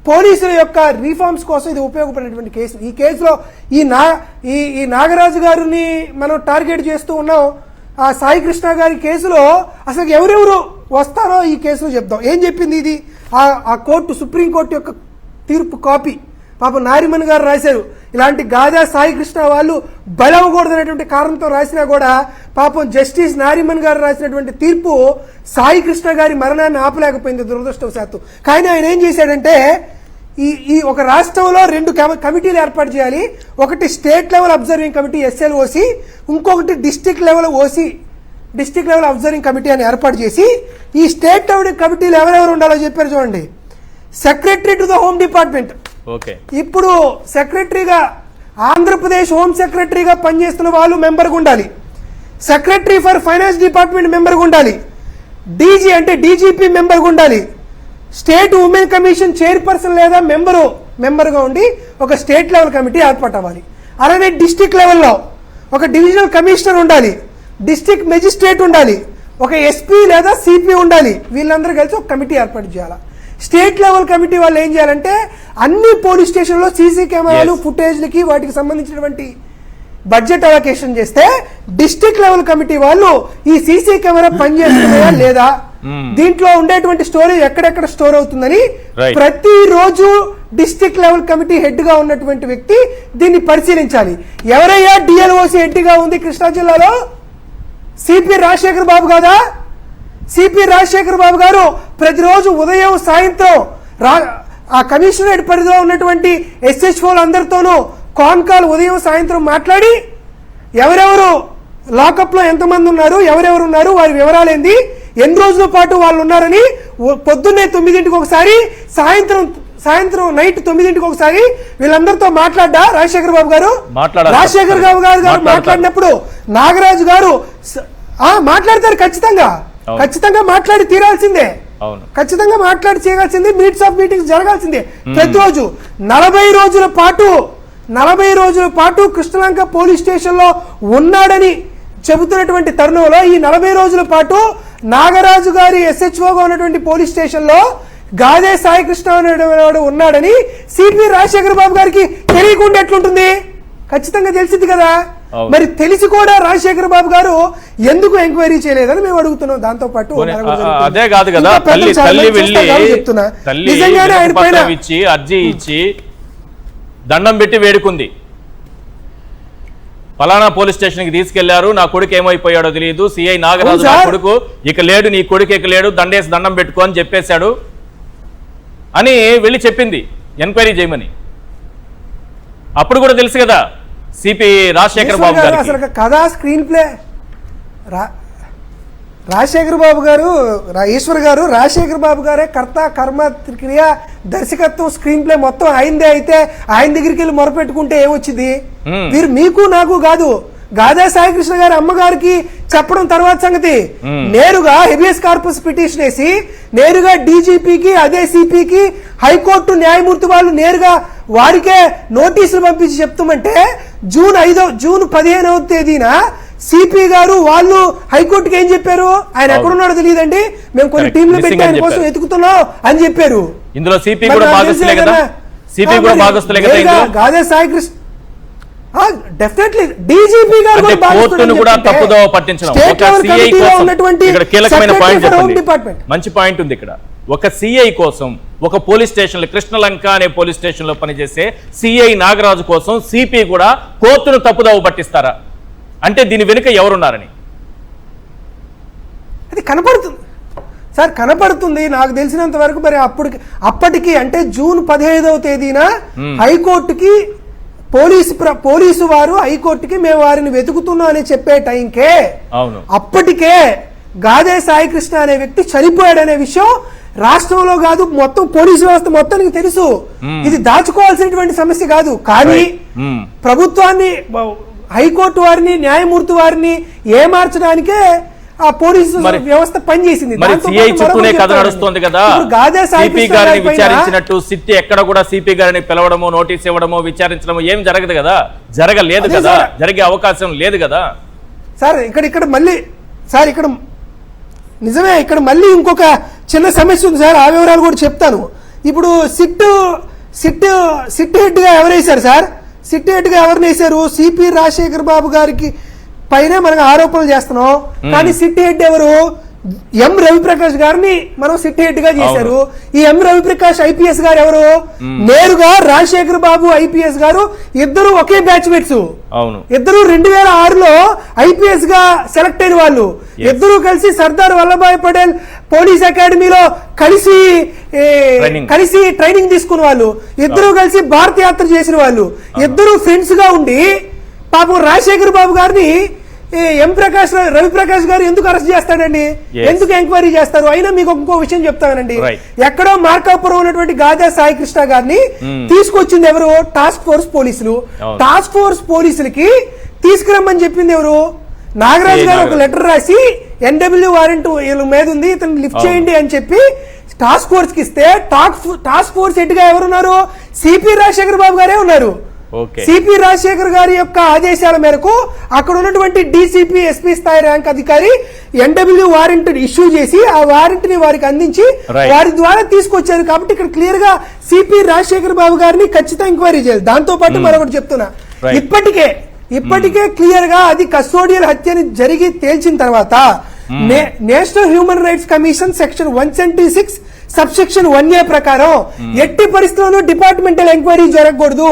పోలీసుల యొక్క రిఫార్మ్స్ కోసం ఇది ఉపయోగపడినటువంటి కేసు. ఈ కేసులో ఈ నాగరాజు గారిని మనం టార్గెట్ చేస్తూ ఉన్నాం. ఆ సాయి కృష్ణ గారి కేసులో అసలు ఎవరెవరు వస్తారో ఈ కేసులో చెప్దాం. ఏం చెప్పింది ఇది? ఆ కోర్టు, సుప్రీంకోర్టు యొక్క తీర్పు కాపీ పాపం నారిమన్ గారు రాశారు. ఇలాంటి గాజా సాయి కృష్ణ వాళ్ళు బలవకూడదనేటువంటి కారణంతో రాసినా కూడా పాపం జస్టిస్ నారిమన్ గారు రాసినటువంటి తీర్పు సాయి కృష్ణ గారి మరణాన్ని ఆపలేకపోయింది దురదృష్టవశాత్తు. కానీ ఆయన ఏం చేశాడంటే ఈ ఒక రాష్ట్రంలో 2 కమిటీలు ఏర్పాటు చేయాలి. ఒకటి state level observing committee SLOC, ఇంకొకటి డిస్ట్రిక్ట్ లెవెల్ అబ్జర్వింగ్ కమిటీ అని ఏర్పాటు చేసి ఈ స్టేట్ లెవెల్ కమిటీలు ఎవరెవరు ఉండాలో చెప్పారు చూడండి. Secretary to the home department, ఇప్పుడు సెక్రటరీగా ఆంధ్రప్రదేశ్ హోమ్ సెక్రటరీగా పనిచేస్తున్న వాళ్ళు మెంబర్గా ఉండాలి. సెక్రటరీ ఫర్ ఫైనాన్స్ డిపార్ట్మెంట్ మెంబర్గా ఉండాలి. డీజీ అంటే డీజీపీ మెంబర్గా ఉండాలి. స్టేట్ ఉమెన్ కమిషన్ చైర్పర్సన్ లేదా మెంబర్గా ఉండి ఒక స్టేట్ లెవెల్ కమిటీ ఏర్పాటు అవ్వాలి. అలానే డిస్ట్రిక్ట్ లెవెల్లో ఒక డివిజనల్ కమిషనర్ ఉండాలి, డిస్ట్రిక్ట్ మెజిస్ట్రేట్ ఉండాలి, ఒక ఎస్పీ లేదా సిపి ఉండాలి. వీళ్ళందరూ కలిసి ఒక కమిటీ ఏర్పాటు చేయాలి. స్టేట్ లెవెల్ కమిటీ వాళ్ళు ఏం చేయాలంటే అన్ని పోలీస్ స్టేషన్లో సీసీ కెమెరాలు ఫుటేజ్లకి వాటికి సంబంధించినటువంటి బడ్జెట్ అలొకేషన్ చేస్తే డిస్ట్రిక్ట్ లెవెల్ కమిటీ వాళ్ళు ఈ సీసీ కెమెరా పనిచేస్తున్నాయా లేదా, దీంట్లో ఉండేటువంటి స్టోరేజ్ ఎక్కడెక్కడ స్టోర్ అవుతుందని ప్రతిరోజు డిస్ట్రిక్ట్ లెవెల్ కమిటీ హెడ్ గా ఉన్నటువంటి వ్యక్తి దీన్ని పరిశీలించాలి. ఎవరయ్యా డిఎల్ఓసి హెడ్ గా ఉంది కృష్ణా జిల్లాలో? సిపి రాజశేఖర్ బాబు కాదా? సిపి రాజశేఖర్ బాబు గారు ప్రతిరోజు ఉదయం సాయంత్రం ఆ కమిషనరేట్ పరిధిలో ఉన్నటువంటి SHOలు అందరితోనూ కాన్ కాల్ ఉదయం సాయంత్రం మాట్లాడి ఎవరెవరు లాకప్ లో ఎంతమంది ఉన్నారు, ఎవరెవరు ఉన్నారు, వారి వివరాలు ఏంది, ఎన్ని రోజుల పాటు వాళ్ళు ఉన్నారని పొద్దున్నే 9ంటికి ఒకసారి, సాయంత్రం నైట్ 9ంటికి ఒకసారి వీళ్ళందరితో మాట్లాడ్డా రాజశేఖర్ బాబు గారు? రాజశేఖర్ బాబు గారు మాట్లాడినప్పుడు నాగరాజు గారు మాట్లాడతారు. ఖచ్చితంగా మాట్లాడి తీరాల్సిందే, ఖచ్చితంగా మాట్లాడి చేయగలసింది. మీట్స్ ఆఫ్ మీటింగ్స్ జరగాల్సిందే. ప్రతిరోజు 40 రోజుల పాటు కృష్ణలంక పోలీస్ స్టేషన్ లో ఉన్నాడని చెబుతున్నటువంటి తరుణంలో ఈ 40 రోజుల పాటు నాగరాజు గారి SHOగా ఉన్నటువంటి పోలీస్ స్టేషన్ లో గాదే సాయి కృష్ణ ఉన్నాడని సిపి రాజశేఖర్ బాబు గారికి తెలియకుండా ఎట్లుంటుంది? ఖచ్చితంగా తెలిసింది కదా. మరి తెలిసి కూడా రాజశేఖర్ బాబు గారు ఎందుకు ఎంక్వైరీ చేయలేదని మేము అడుగుతున్నాం. దాంతో పాటు అదే కాదు కదా, నిజంగానే ఆయన పైన అర్జీ ఇచ్చి దండం పెట్టి వేడుకుంది. ఫలానా పోలీస్ స్టేషన్ కి తీసుకెళ్లారు, నా కొడుకు ఏమైపోయాడో తెలియదు, సిఐ నాగరాజు నా కొడుకు ఇక లేడు, నీ కొడుకు ఇక లేడు, దండేసి దండం పెట్టుకో అని చెప్పేశాడు అని వెళ్ళి చెప్పింది ఎంక్వైరీ చేయమని. అప్పుడు కూడా తెలుసు కదా సిపి రాజశేఖర్ బాబు గారు అసలు కథా స్క్రీన్ ప్లే రాజశేఖర్ బాబు గారు, ఈశ్వర్ గారు, రాజశేఖర్ బాబు గారే కర్త కర్మ క్రియ దర్శకత్వం స్క్రీన్ ప్లే మొత్తం ఆయనదే. అయితే ఆయన దగ్గరికి వెళ్ళి మొరపెట్టుకుంటే ఏమొచ్చింది? మీరు మీకు నాకు కాదు, గాదా సాయి కృష్ణ గారి అమ్మగారికి చెప్పడం తర్వాత సంగతి. నేరుగా హెబియస్ కార్పస్ పిటిషన్ వేసి నేరుగా డీజీపీకి అదే సిపికి హైకోర్టు న్యాయమూర్తి వాళ్ళు నేరుగా వారికే నోటీసులు పంపించి చెప్తామంటే జూన్ 15వ తేదీన సిపి గారు వాళ్ళు హైకోర్టుకి ఏం చెప్పారు? ఆయన ఎక్కడున్నాడో తెలియదండి, మేము కొన్ని టీంలు పెట్టి ఆయన కోసం వెతుకుతున్నాం అని చెప్పారు. ఇందులో సిపి కూడా భాగస్తులే కదా, సిపి కూడా భాగస్తులే కదా. గాదే సాయి కృష్ణ డెఫినెట్లీ డీజీపీ గారు కూడా తప్పుదోవ పట్టించడం. ఇక్కడ కీలకమైన పాయింట్ చెప్పండి, మంచి పాయింట్ ఉంది ఇక్కడ. ఒక సిఐ కోసం ఒక పోలీస్ స్టేషన్ లో కృష్ణలంక అనే పోలీస్ స్టేషన్ లో పనిచేసే సిఐ నాగరాజు కోసం సిపి కూడా కోర్టును తప్పుదోవ పట్టిస్తారా అంటే దీని వెనుక ఎవరున్నారని అది కనపడుతుంది సార్, కనపడుతుంది నాకు తెలిసినంత వరకు. మరి అప్పటికి అంటే జూన్ 15వ తేదీన హైకోర్టుకి పోలీసు వారు హైకోర్టుకి మేము వారిని వెతుకుతున్నాం అని చెప్పే టైంకే అప్పటికే గాదే సాయి కృష్ణ అనే వ్యక్తి చనిపోయాడనే విషయం రాష్ట్రంలో కాదు మొత్తం పోలీసు వ్యవస్థ మొత్తానికి తెలుసు. ఇది దాచుకోవాల్సినటువంటి సమస్య కాదు. కానీ ప్రభుత్వాన్ని, హైకోర్టు వారిని, న్యాయమూర్తి వారిని ఏమార్చడానికే ఆ పోలీసు వ్యవస్థ పనిచేసింది. విచారించినట్టు సిట్టి ఎక్కడ కూడా సిపి గారిని పిలవడమో నోటీస్ ఇవ్వడమో విచారించడమో ఏం జరగదు కదా, జరగలేదు కదా, జరిగే అవకాశం లేదు కదా సార్. ఇక్కడ మళ్ళీ సార్ ఇక్కడ నిజమే, ఇక్కడ మళ్ళీ ఇంకొక చిన్న సమస్య ఉంది సార్, ఆ వివరాలు కూడా చెప్తాను. ఇప్పుడు సిట్ హెడ్ గా ఎవరేశారు సార్? సిట్ హెడ్ గా ఎవరిని వేశారు? సిపి రాజశేఖర్ బాబు గారికి పైన మనకు ఆరోపణలు చేస్తున్నాం. కానీ సిట్ హెడ్ ఎవరు? ఎం రవిప్రకాష్ గారిని మనం సిట్ హెడ్ గా చేశారు. ఈ ఎం రవిప్రకాష్ ఐపీఎస్ గారు ఎవరు? నేరుగా రాజశేఖర్ బాబు ఐపీఎస్ గారు ఇద్దరు ఒకే బ్యాచ్ మేట్స్. ఇద్దరు 2006లో ఐపీఎస్ గా సెలెక్ట్ అయిన వాళ్ళు. ఇద్దరు కలిసి సర్దార్ వల్లభాయ్ పటేల్ పోలీస్ అకాడమీలో కలిసి ట్రైనింగ్ తీసుకున్న వాళ్ళు. ఇద్దరు కలిసి భారత యాత్ర చేసిన వాళ్ళు. ఇద్దరు ఫ్రెండ్స్ గా ఉండి పాపం రాజశేఖర్ బాబు గారిని రవిప్రకాష్ గారు ఎందుకు అరెస్ట్ చేస్తాడండి? ఎందుకు ఎంక్వైరీ చేస్తారు? అయినా మీకు ఇంకో విషయం చెప్తానండి. ఎక్కడో మార్కాపురం ఉన్నటువంటి గాదా సాయి కృష్ణ గారిని తీసుకొచ్చింది ఎవరు? టాస్క్ ఫోర్స్ పోలీసులు. టాస్క్ ఫోర్స్ పోలీసులకి తీసుకురమ్మని చెప్పింది ఎవరు? నాగరాజు గారు ఒక లెటర్ రాసి ఎన్డబ్ల్యూ వారెంట్ వీళ్ళ మీద ఉంది, ఇతను లిఫ్ట్ చేయండి అని చెప్పి టాస్క్ ఫోర్స్ కి ఇస్తే టాస్క్ ఫోర్స్ హెడ్ గా ఎవరున్నారు? సిపి రాజశేఖర్ బాబు గారే ఉన్నారు. సిపి రాజశేఖర్ గారి యొక్క ఆదేశాల మేరకు అక్కడ ఉన్నటువంటి డీసీపీ ఎస్పీ స్థాయి ర్యాంక్ అధికారి ఎన్డబ్ల్యూ వారెంట్ ఇష్యూ చేసి ఆ వారెంట్ ని వారికి అందించి వారి ద్వారా తీసుకొచ్చారు. కాబట్టి ఇక్కడ క్లియర్ గా సిపి రాజశేఖర్ బాబు గారిని ఖచ్చితంగా ఎంక్వైరీ చేయాలి. దాంతో పాటు మరొకటి చెప్తున్నా, ఇప్పటికే క్లియర్ గా అది కస్టోడియల్ హత్యని జరిగి తేల్చిన తర్వాత national human rights commission section 176 subsection 1A ప్రకారం ఎట్టి పరిస్థితుల్లోనూ డిపార్ట్మెంటల్ ఎంక్వైరీ జరగకూడదు,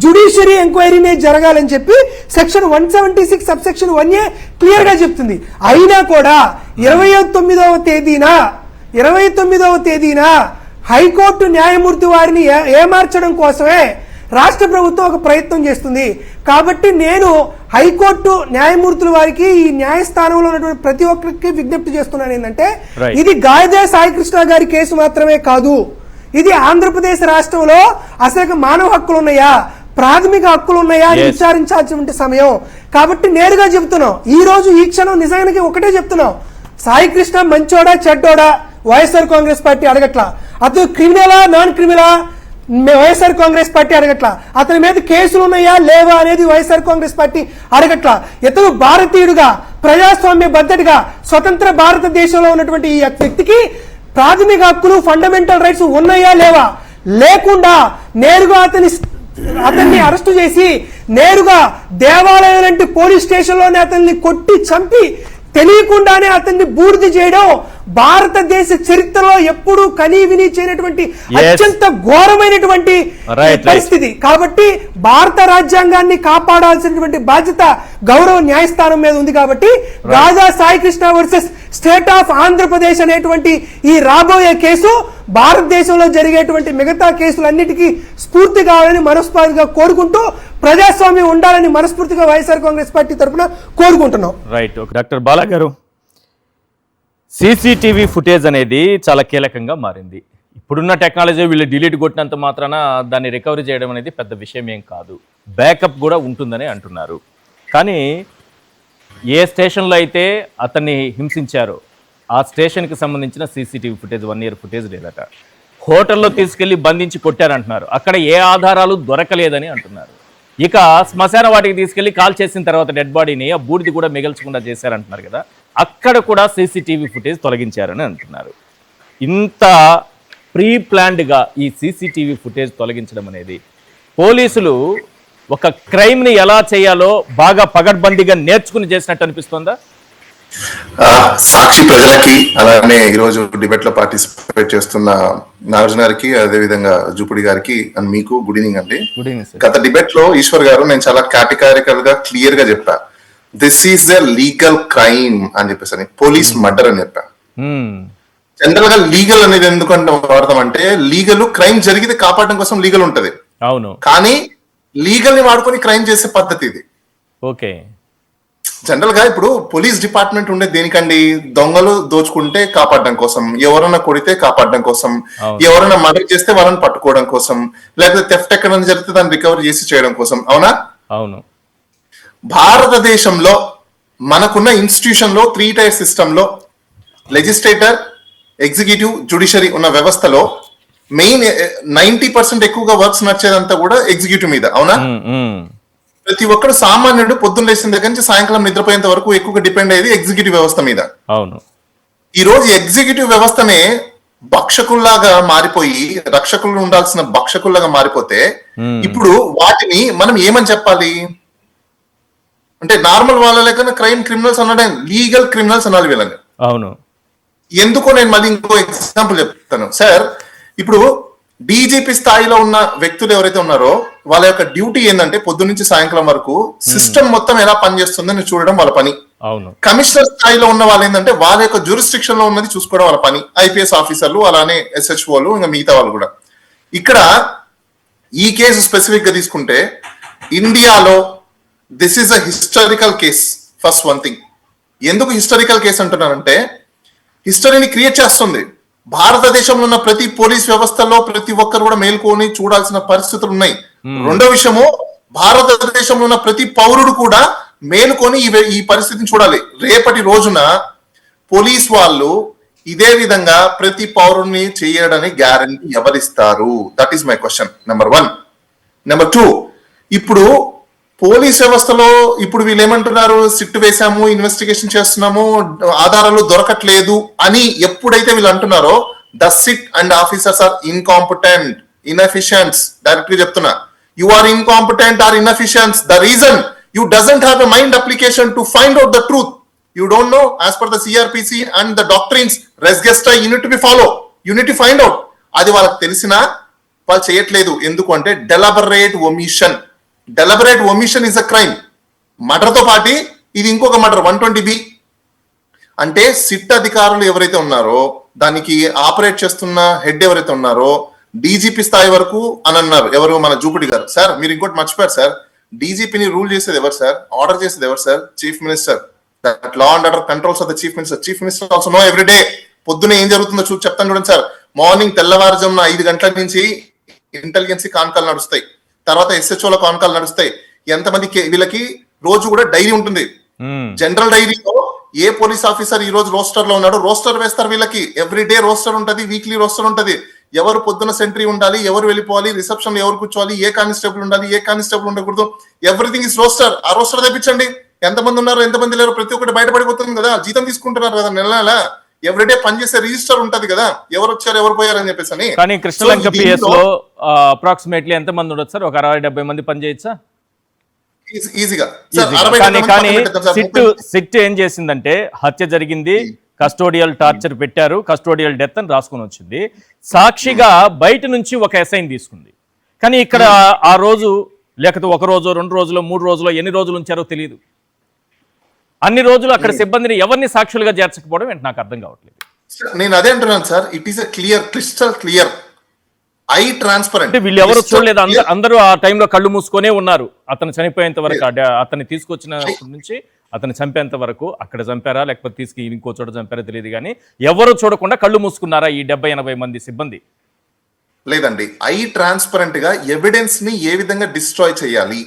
జ్యుడిషియరీ ఎంక్వైరీనే జరగాలని చెప్పి సెక్షన్ 176 సబ్సెక్షన్ 1A క్లియర్ గా చెప్తుంది. అయినా కూడా 29వ తేదీన హైకోర్టు న్యాయమూర్తి వారిని ఏమార్చడం కోసమే రాష్ట్ర ప్రభుత్వం ఒక ప్రయత్నం చేస్తుంది. కాబట్టి నేను హైకోర్టు న్యాయమూర్తుల వారికి ఈ న్యాయస్థానంలో ఉన్నటువంటి ప్రతి ఒక్కరికి విజ్ఞప్తి చేస్తున్నాను ఏంటంటే, ఇది గాయదా సాయి కృష్ణ గారి కేసు మాత్రమే కాదు, ఇది ఆంధ్రప్రదేశ్ రాష్ట్రంలో అసలు మానవ హక్కులు ఉన్నాయా, ప్రాథమిక హక్కులు ఉన్నాయా అని విచారించాల్సిన సమయం. కాబట్టి నేరుగా చెబుతున్నాం, ఈ రోజు ఈ క్షణం నిజానికి ఒకటే చెప్తున్నాం, సాయి కృష్ణ మంచోడా చెడ్డోడా వైఎస్ఆర్ కాంగ్రెస్ పార్టీ అడగట్లా. అతను క్రిమినలా నాన్ క్రిమినలా వైఎస్ఆర్ కాంగ్రెస్ పార్టీ అడగట్లా. అతని మీద కేసులు ఉన్నాయా లేవా అనేది వైఎస్ఆర్ కాంగ్రెస్ పార్టీ అడగట్లా. ఇతను భారతీయుడుగా, ప్రజాస్వామ్య బద్ధతిగా, స్వతంత్ర భారతదేశంలో ఉన్నటువంటి ఈ వ్యక్తికి ప్రాథమిక హక్కులు, ఫండమెంటల్ రైట్స్ ఉన్నాయా లేవా, లేకుండా నేరుగా అతన్ని అరెస్టు చేసి నేరుగా దేవాలయం లాంటి పోలీస్ స్టేషన్ లోనే అతన్ని కొట్టి చంపి తెలియకుండానే అతన్ని బూడిద చేయడం భారతదేశ చరిత్రలో ఎప్పుడూ కనీ విని చేయనటువంటి అత్యంత ఘోరమైనటువంటి పరిస్థితి. కాబట్టి భారత రాజ్యాంగాన్ని కాపాడాల్సినటువంటి బాధ్యత గౌరవ న్యాయస్థానం మీద ఉంది. కాబట్టి గాదా Sai Krishna versus state of Andhra Pradesh అనేటువంటి ఈ రాబోయే కేసు భారతదేశంలో జరిగేటువంటి మిగతా కేసులన్నిటికీ స్ఫూర్తి కావాలని మనస్ఫూర్తిగా కోరుకుంటూ, ప్రజాస్వామ్యం ఉండాలని మనస్ఫూర్తిగా వైఎస్ఆర్ కాంగ్రెస్ పార్టీ తరఫున కోరుకుంటున్నాం. రైట్. డాక్టర్ బాలా గారు, సీసీటీవీ ఫుటేజ్ అనేది చాలా కీలకంగా మారింది. ఇప్పుడున్న టెక్నాలజీ వీళ్ళు డిలీట్ కొట్టినంత మాత్రాన దాన్ని రికవరీ చేయడం అనేది పెద్ద విషయం ఏం కాదు, బ్యాకప్ కూడా ఉంటుందని అంటున్నారు. కానీ ఏ స్టేషన్లో అయితే అతన్ని హింసించారో ఆ స్టేషన్కి సంబంధించిన సీసీటీవీ ఫుటేజ్ 1 year ఫుటేజ్ లేదట. హోటల్లో తీసుకెళ్లి బంధించి కొట్టారంటున్నారు, అక్కడ ఏ ఆధారాలు దొరకలేదని అంటున్నారు. ఇక శ్మశాన వాటికి తీసుకెళ్లి కాల్ చేసిన తర్వాత డెడ్ బాడీని ఆ బూడిది కూడా మిగల్చకుండా చేశారంటున్నారు కదా, అక్కడ కూడా సీసీటీవీ ఫుటేజ్ తొలగించారని అంటున్నారు. ఇంత ప్రీ ప్లాన్డ్గా ఈ సీసీటీవీ ఫుటేజ్ తొలగించడం అనేది పోలీసులు ఒక క్రైమ్ని ఎలా చేయాలో బాగా పగడ్బందీగా నేర్చుకుని చేసినట్టు అనిపిస్తుందా? సాక్షి ప్రజలకి, అలానే ఈరోజు డిబేట్ లో పార్టిసిపేట్ చేస్తున్న నాగార్జున గారికి, అదేవిధంగా జూపుడి గారికి అండ్ మీకు గుడ్ ఈవినింగ్ అండి. గత డిబేట్ లో ఈశ్వర్ గారు నేను చాలా కేటగారికల్ గా క్లియర్ గా చెప్పా, this is a legal crime అని చెప్పేసి, పోలీస్ మర్డర్ అని చెప్పా. జనరల్ గా లీగల్ అనేది ఎందుకంటే వాడతామంటే, లీగల్ క్రైమ్ జరిగితే కాపాడడం కోసం లీగల్ ఉంటది, అవును, కానీ లీగల్ ని వాడుకొని క్రైమ్ చేసే పద్ధతి ఇది. ఓకే, జనరల్ గా ఇప్పుడు పోలీస్ డిపార్ట్మెంట్ ఉండేది దేనికండి? దొంగలు దోచుకుంటే కాపాడడం కోసం, ఎవరైనా కొడితే కాపాడడం కోసం, ఎవరైనా మర్డర్ చేస్తే వాళ్ళని పట్టుకోవడం కోసం, లేకపోతే థెఫ్ట్ ఎక్కడైనా జరిగితే దాన్ని రికవరీ చేసి చేయడం కోసం, అవునా? అవును. భారతదేశంలో మనకున్న ఇన్స్టిట్యూషన్ లో 3 tier సిస్టమ్ లో లెజిస్లేటర్, ఎగ్జిక్యూటివ్, జ్యుడిషియరీ ఉన్న వ్యవస్థలో మెయిన్ 90% ఎక్కువగా వర్క్స్ నచ్చేదంతా కూడా ఎగ్జిక్యూటివ్ మీద, అవునా? ప్రతి ఒక్కరు సామాన్యుడు పొద్దున్న లేచిన దగ్గర నుంచి సాయంకాలం నిద్రపోయేంత వరకు ఎక్కువగా డిపెండ్ అయ్యేది ఎగ్జిక్యూటివ్ వ్యవస్థ మీద. అవును. ఈ రోజు ఎగ్జిక్యూటివ్ వ్యవస్థనే భక్షకుల్లాగా మారిపోయి, రక్షకులు ఉండాల్సిన భక్షకుల్లాగా మారిపోతే ఇప్పుడు వాటిని మనం ఏమని చెప్పాలి? అంటే నార్మల్ వాళ్ళ లెక్కన క్రిమినల్స్ అనడం లీగల్ క్రిమినల్స్ అనాలి వీళ్ళని. అవును. ఎందుకో నేను మళ్ళీ ఇంకో ఎగ్జాంపుల్ చెప్తాను సార్. ఇప్పుడు డీజీపీ స్థాయిలో ఉన్న వ్యక్తులు ఎవరైతే ఉన్నారో వాళ్ళ యొక్క డ్యూటీ ఏంటంటే పొద్దు నుంచి సాయంకాలం వరకు సిస్టమ్ మొత్తం ఎలా పనిచేస్తుందని చూడడం వాళ్ళ పని. అవును. కమిషనర్ స్థాయిలో ఉన్న వాళ్ళు ఏంటంటే వాళ్ళ యొక్క జ్యూరిస్డిక్షన్ లో ఉన్నది చూసుకోవడం వాళ్ళ పని. ఐపీఎస్ ఆఫీసర్లు, అలానే ఎస్హెచ్ఓలు, ఇంకా మిగతా వాళ్ళు కూడా. ఇక్కడ ఈ కేసు స్పెసిఫిక్ గా తీసుకుంటే ఇండియాలో this is a historical case. First one thing, ఎందుకు హిస్టారికల్ కేసు అంటున్నానంటే హిస్టరీని క్రియేట్ చేస్తుంది. భారతదేశంలో ఉన్న ప్రతి పోలీస్ వ్యవస్థలో ప్రతి ఒక్కరు కూడా మేల్కొని చూడాల్సిన పరిస్థితులు ఉన్నాయి. రెండో విషయము, భారతదేశంలో ఉన్న ప్రతి పౌరుడు కూడా మేలుకొని ఈ పరిస్థితిని చూడాలి. రేపటి రోజున పోలీస్ వాళ్ళు ఇదే విధంగా ప్రతి పౌరుడిని చేయడానికి గ్యారంటీ ఎవరిస్తారు? That is my question. Number 1. Number 2, ఇప్పుడు పోలీస్ వ్యవస్థలో ఇప్పుడు వీళ్ళు ఏమంటున్నారు, సిట్ వేసాము, ఇన్వెస్టిగేషన్ చేస్తున్నాము, ఆధారాలు దొరకట్లేదు అని ఎప్పుడైతే వీళ్ళు అంటున్నారో the SIT and officers are incompetent, inefficiency. Direct గా చెప్తున్నా, you are incompetent are inefficiency. The reason you doesn't have a mind application to find out the truth. You don't know as per the CRPC and the doctrines res gesta you need to be follow. You need to find out. అది వాళ్ళకి తెలిసినా వాళ్ళు చేయట్లేదు. ఎందుకు అంటే deliberate omission. Deliberate omission is a crime. Murder తో పాటు ఇది ఇంకొక మర్డర్ 120B. అంటే సిట్ అధికారులు ఎవరైతే ఉన్నారో దానికి ఆపరేట్ చేస్తున్న హెడ్ ఎవరైతే ఉన్నారో డీజీపీ స్థాయి వరకు అని అన్నారు. ఎవరు? మన జూపిడి గారు. సార్ మీరు ఇంకోటి మర్చిపోయారు సార్, డీజీపీని రూల్ చేసేది ఎవరు సార్? ఆర్డర్ చేసేది ఎవరు sir? Chief minister. That law and order controls of the chief minister. Chief minister also know every day. పొద్దున ఏం జరుగుతుందో చెప్తాను చూడండి సార్. మార్నింగ్ తెల్లవారుజామున 5 గంటల నుంచి ఇంటెలిజెన్సీ కాన్కాల్ నడుస్తాయి, తర్వాత ఎస్హెచ్ఓల కాన్కాల్ నడుస్తాయి. ఎంతమంది వీళ్ళకి రోజు కూడా డైరీ ఉంటుంది. జనరల్ డైరీలో ఏ పోలీస్ ఆఫీసర్ ఈ రోజు రోస్టర్ లో ఉన్నాడు, రోస్టర్ వేస్తారు వీళ్ళకి. ఎవ్రీ డే రోస్టర్ ఉంటది, వీక్లీ రోస్టర్ ఉంటది. ఎవరు పొద్దున సెంట్రీ ఉండాలి, ఎవరు వెళ్ళిపోవాలి, రిసెప్షన్ ఎవరు కూర్చోవాలి, ఏ కానిస్టేబుల్ ఉండాలి, ఏ కానిస్టేబుల్ ఉండకూడదు. Everything is roster. ఆ రోస్టర్ తెప్పించండి. ఎంతమంది ఉన్నారు, ఎంతమంది లేరు, ప్రతి ఒక్కటి బయటపడిపోతుంది కదా. జీతం తీసుకుంటున్నారు కదా నెల నెల. ఎవ్రీడే పనిచేసే రిజిస్టర్ ఉంటది కదా, ఎవరు వచ్చారు ఎవరు పోయారు అని చెప్పేసి అని. కానీ కృష్ణలంక పిఎస్ లో అప్రాక్సిమేట్లీ ఎంత మంది ఉండొచ్చు సార్? ఒక 60-70 మంది పని చేయొచ్చా? ఈజీగా. కానీ సిట్ ఏం చేసిందంటే హత్య జరిగింది, కస్టోడియల్ టార్చర్ పెట్టారు, కస్టోడియల్ డెత్ అని రాసుకొని వచ్చింది. సాక్షిగా బయట నుంచి ఒక ఎస్ఐని తీసుకుంది. కానీ ఇక్కడ ఆ రోజు లేకపోతే 1 రోజు 2 రోజులు 3 రోజులు ఎన్ని రోజులు ఉంచారో తెలియదు. అన్ని రోజులు అక్కడ సిబ్బందిని ఎవరిని సాక్షులుగా చేర్చకపోవడం ఏంటి నాకు అర్థం కావట్లేదు. నేను అదే అంటున్నాను sir, it is clear, crystal clear, I transparent. వీళ్ళు ఎవరు చూడలేదు, అందరూ ఆ టైంలో కళ్ళు మూసుకొనే ఉన్నారు. అతను చనిపోయేంత వరకు, అతన్ని తీసుకొచ్చినప్పటి నుంచి అతను చంపేంత వరకు. అక్కడ చంపారా లేకపోతే తీసుకు ఇంకో చోట చంపారా తెలియదు, కానీ ఎవరు చూడకుండా కళ్ళు మూసుకున్నారా ఈ 70-80 మంది సిబ్బంది? లేదండి, ఐ ట్రాన్స్పరెంట్ గా ఎవిడెన్స్ ని ఏ విధంగా డిస్ట్రాయ్ చేయాలి,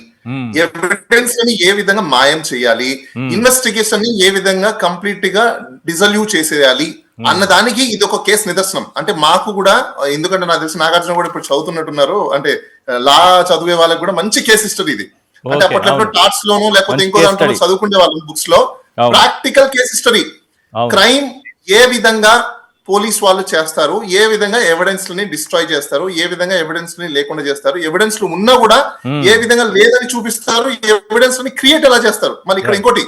ఎవిడెన్స్ ని ఏ విధంగా మాయం చేయాలి, ఇన్వెస్టిగేషన్ ని ఏ విధంగా కంప్లీట్ గా డిజల్యూవ్ చేసేయాలి అన్నదానికి ఇది ఒక కేసు నిదర్శనం. అంటే మాకు కూడా, ఎందుకంటే నాకు తెలిసి నాగార్జున కూడా ఇప్పుడు చదువుతున్నట్టున్నారు, అంటే లా చదివే వాళ్ళకి కూడా మంచి కేసు హిస్టరీ ఇది. అంటే అప్పట్లో టాట్స్ లోను లేకపోతే ఇంకో దాంట్లో చదువుకునే వాళ్ళు బుక్స్ లో ప్రాక్టికల్ కేస్ హిస్టరీ. క్రైమ్ ఏ విధంగా పోలీస్ వాళ్ళు చేస్తారు, ఏ విధంగా ఎవిడెన్స్ ని డిస్ట్రాయ్ చేస్తారు, ఏ విధంగా ఎవిడెన్స్ ని లేకుండా చేస్తారు, ఎవిడెన్స్ ఉన్నా కూడా ఏ విధంగా లేదని చూపిస్తారు, ఎవిడెన్స్ ని క్రియేట్ ఎలా చేస్తారు. మళ్ళీ ఇక్కడ ఇంకోటి,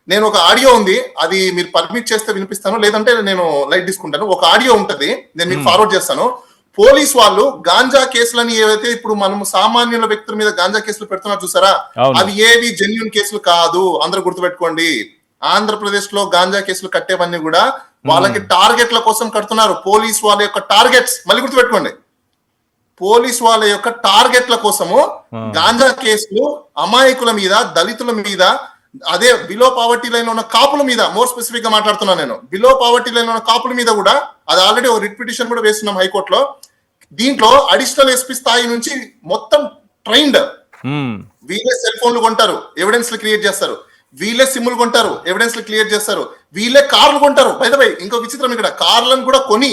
నేను ఒక ఆడియో ఉంది, అది మీరు పర్మిట్ చేస్తే వినిపిస్తాను, లేదంటే నేను లైట్ తీసుకుంటాను. ఒక ఆడియో ఉంటది, నేను మీకు ఫార్వర్డ్ చేస్తాను. పోలీస్ వాళ్ళు గాంజా కేసులని ఏవైతే ఇప్పుడు మనము సామాన్యుల వ్యక్తుల మీద గాంజా కేసులు పెడుతున్నారు చూసారా, అవి ఏవి జెన్యున్ కేసులు కాదు. అందరూ గుర్తుపెట్టుకోండి, ఆంధ్రప్రదేశ్ లో గాంజా కేసులు కట్టేవన్నీ కూడా వాళ్ళకి టార్గెట్ల కోసం కడుతున్నారు. పోలీస్ వాళ్ళ యొక్క టార్గెట్స్, మళ్ళీ గుర్తుపెట్టుకోండి, పోలీస్ వాళ్ళ యొక్క టార్గెట్ల కోసము గాంజా కేసులు అమాయకుల మీద, దళితుల మీద, అదే బిలో పావర్టీ లైన్ ఉన్న కాపుల మీద, మోర్ స్పెసిఫిక్ గా మాట్లాడుతున్నాను నేను, బిలో పావర్టీ లైన్ ఉన్న కాపుల మీద కూడా, అది ఆల్రెడీ ఒక రిట్ పిటిషన్ కూడా వేస్తున్నాం హైకోర్టులో. దీంట్లో అడిషనల్ ఎస్పీ స్థాయి నుంచి మొత్తం ట్రైన్డ్, వీళ్ళే సెల్ ఫోన్లు కొంటారు, ఎవిడెన్స్ క్రియేట్ చేస్తారు, వీళ్ళే సిమ్లు కొంటారు, ఎవిడెన్స్ క్రియేట్ చేస్తారు, వీళ్ళే కార్లు కొంటారు. బై ద వే ఇంకో విచిత్రం, ఇక్కడ కార్లను కూడా కొని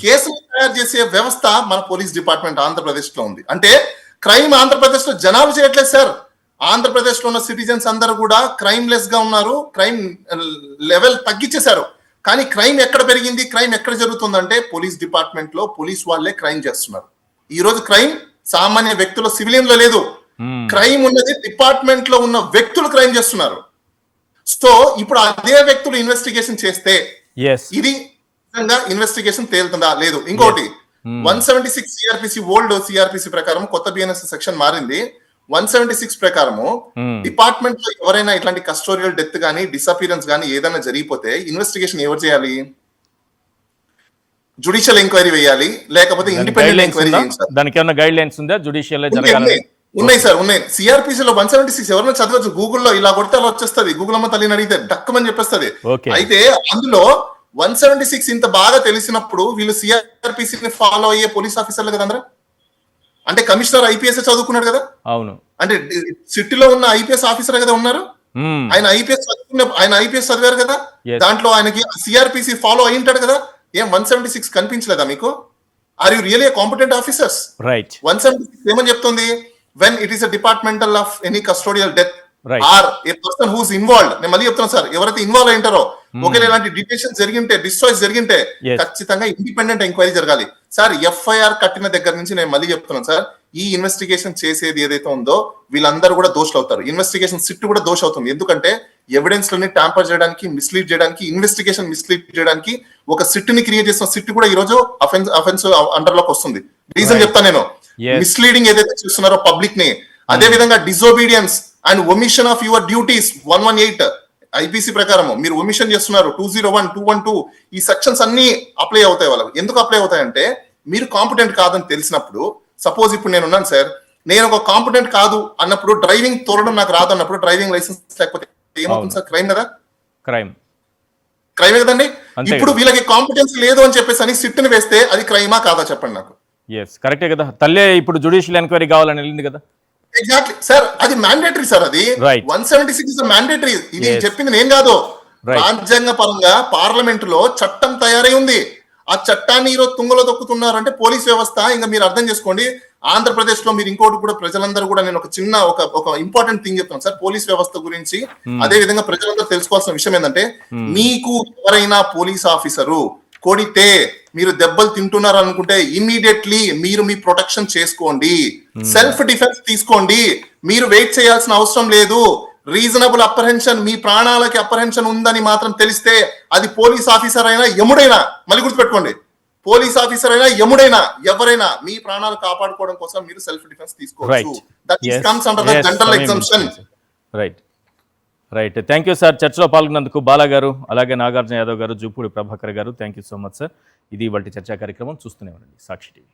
కేసులు తయారు చేసే వ్యవస్థ మన పోలీస్ డిపార్ట్మెంట్ ఆంధ్రప్రదేశ్ లో ఉంది. అంటే క్రైమ్ ఆంధ్రప్రదేశ్ లో జనాలు చేయట్లేదు సార్. ఆంధ్రప్రదేశ్ లో ఉన్న సిటిజన్స్ అందరూ కూడా క్రైమ్ లెస్ గా ఉన్నారు, క్రైమ్ లెవెల్ తగ్గించేశారు. కానీ క్రైమ్ ఎక్కడ పెరిగింది, క్రైమ్ ఎక్కడ జరుగుతుందంటే పోలీస్ డిపార్ట్మెంట్ లో పోలీస్ వాళ్ళే క్రైమ్ చేస్తున్నారు. ఈ రోజు క్రైమ్ సామాన్య వ్యక్తుల, సివిలియన్ లో లేదు. క్రైమ్ ఉన్నది డిపార్ట్మెంట్ లో ఉన్న వ్యక్తులు క్రైమ్ చేస్తున్నారు. సో ఇప్పుడు అదే వ్యక్తులు ఇన్వెస్టిగేషన్ చేస్తే ఎస్ ఇది నిజంగా ఇన్వెస్టిగేషన్ తేలుతుందా లేదు. ఇంకోటి 176 సిఆర్పిసి ఓల్డ్ సిఆర్పిసి ప్రకారం కొత్త బిఎన్ఎస్ సెక్షన్ మారింది. 176 ప్రకారము డిపార్ట్మెంట్ లో ఎవరైనా ఇట్లాంటి కస్టోరియల్ డెత్ గానీ డిసపియరెన్స్ గానీ ఏదైనా జరిగిపోతే ఇన్వెస్టిగేషన్ ఎవరు చేయాలి? జుడిషియల్ ఎంక్వైరీ వేయాలి, లేకపోతే ఇండిపెండెంట్ ఎంక్వైరీ చేయాలి సార్. దానికి ఏమైనా గైడ్ లైన్స్ ఉందా జుడిషియల్ జరగాలి? ఉన్నాయి సార్, ఉన్నాయి. సిఆర్పిసిలో 176 ఎవరైనా చదవచ్చు, గూగుల్లో ఇలా కొడితే అలా వచ్చేస్తుంది. గూగుల్ అమ్మ తల్లిని అడిగితే డక్కమని చెప్పేస్తుంది. అయితే అందులో 176 ఇంత బాగా తెలిసినప్పుడు వీళ్ళు సిఆర్పిసిని ఫాలో అయ్యే పోలీస్ ఆఫీసర్లు కదా అందరూ. అంటే కమిషనర్ ఐపీఎస్ చదువుకున్నాడు కదా. అవును, అంటే సిటీలో ఉన్న ఐపీఎస్ ఆఫీసర్ కదా ఉన్నారు. ఆయన ఐపీఎస్ చదివారు కదా. దాంట్లో ఆయనకి సిఆర్పిసి ఫాలో అయి ఉంటాడు కదా. ఏం 176 కనిపించలేదా మీకు? Are you really competent officers? Right. 176 ఏమని చెప్తుంది? when it is a departmental of any custodial death or a person who is involved. నేను మళ్ళీ చెప్తున్నాను సార్, ఎవరైతే ఇన్వాల్వ్ అయింటారో, ఒకవేళ ఇలాంటి డిటెన్షన్ జరిగింటే, డిస్ట్రాయ్స్ జరిగింటే ఖచ్చితంగా ఇండిపెండెంట్ ఎంక్వైరీ జరగాలి సార్. ఎఫ్ఐఆర్ కట్టిన దగ్గర నుంచి నేను మళ్ళీ చెప్తున్నాను సార్, ఈ ఇన్వెస్టిగేషన్ చేసేది ఏదైతే ఉందో వీళ్ళందరూ కూడా దోషులు అవుతారు. ఇన్వెస్టిగేషన్ సిట్ కూడా దోష అవుతుంది. ఎందుకంటే ఎవిడెన్స్ లని ట్యాంపర్ చేయడానికి, మిస్లీడ్ చేయడానికి, ఇన్వెస్టిగేషన్ మిస్లీడ్ చేయడానికి ఒక సిట్ ని క్రియేట్ చేసిన సిట్ కూడా ఈ రోజు అఫెన్స్ అండర్ లోకి వస్తుంది. రీజన్ చెప్తాను నేను. మిస్లీడింగ్ ఏదైతే చేస్తున్నారో పబ్లిక్ ని, అదే విధంగా disobedience and omission of your duties 118 IPC ప్రకారం మీరు ఒమిషన్ చేస్తున్నారు. 201, 212 ఈ సెక్షన్స్ అన్ని అప్లై అవుతాయి వాళ్ళకి. ఎందుకు అప్లై అవుతాయంటే మీరు కాంపిటెంట్ కాదని తెలిసినప్పుడు, సపోజ్ ఇప్పుడు నేను ఉన్నాను సార్, నేను ఒక కాంపిటెంట్ కాదు అన్నప్పుడు, డ్రైవింగ్ తోలడం నాకు రాదు అన్నప్పుడు, డ్రైవింగ్ లైసెన్స్ లేకపోతే ఏమవుతుంది సార్? క్రైమ్ కదా. క్రైమే కదండి. ఇప్పుడు వీళ్ళకి కాంపిటెన్స్ లేదు అని చెప్పేసి అని సిట్ ని వేస్తే అది క్రైమా కాదా చెప్పండి నాకు. కరెక్టే కదా. తల్లే ఇప్పుడు జుడిషియల్ ఎంక్వైరీ కావాలని వెళ్ళింది కదా. ఎగ్జాక్ట్లీ సార్, అది మ్యాండేటరీ సార్. అది 176 మ్యాండేటరీ. ఇది చెప్పింది నేను కాదు. రాజ్యాంగ పరంగా పార్లమెంట్ లో చట్టం తయారై ఉంది. ఆ చట్టాన్ని ఈరోజు తుంగలో తొక్కుతున్నారంటే పోలీస్ వ్యవస్థ. ఇంకా మీరు అర్థం చేసుకోండి, ఆంధ్రప్రదేశ్ లో మీరు ఇంకోటి కూడా ప్రజలందరూ కూడా, నేను ఒక చిన్న ఒక ఇంపార్టెంట్ థింగ్ చెప్తాను సార్ పోలీస్ వ్యవస్థ గురించి. అదే విధంగా ప్రజలందరూ తెలుసుకోవాల్సిన విషయం ఏంటంటే, మీకు ఎవరైనా పోలీస్ ఆఫీసరు కొడితే, మీరు దెబ్బలు తింటున్నారు అనుకుంటే ఇమ్మీడియట్లీ మీరు మీ ప్రొటెక్షన్ చేసుకోండి, సెల్ఫ్ డిఫెన్స్ తీసుకోండి. మీరు వెయిట్ చేయాల్సిన అవసరం లేదు. రీజనబుల్ అప్రహెన్షన్, మీ ప్రాణాలకి అప్రహెన్షన్ ఉందని మాత్రం తెలిస్తే, అది పోలీస్ ఆఫీసర్ అయినా యముడైనా, మళ్ళీ గుర్తుపెట్టుకోండి, పోలీస్ ఆఫీసర్ అయినా యముడైనా ఎవరైనా మీ ప్రాణాలు కాపాడుకోవడం కోసం మీరు సెల్ఫ్ డిఫెన్స్ తీసుకోవచ్చు. That comes under the general exemption. Right. Thank you sir. చర్చలో పాల్గొన్నందుకు బాలా గారు, అలాగే నాగార్జున యాదవ్ గారు, జూపూడి ప్రభాకర్ గారు, thank you so much sir. ఇది ఇవాల్టి చర్చా కార్యక్రమం. చూస్తూనే ఉండండి సాక్షి టీవీ.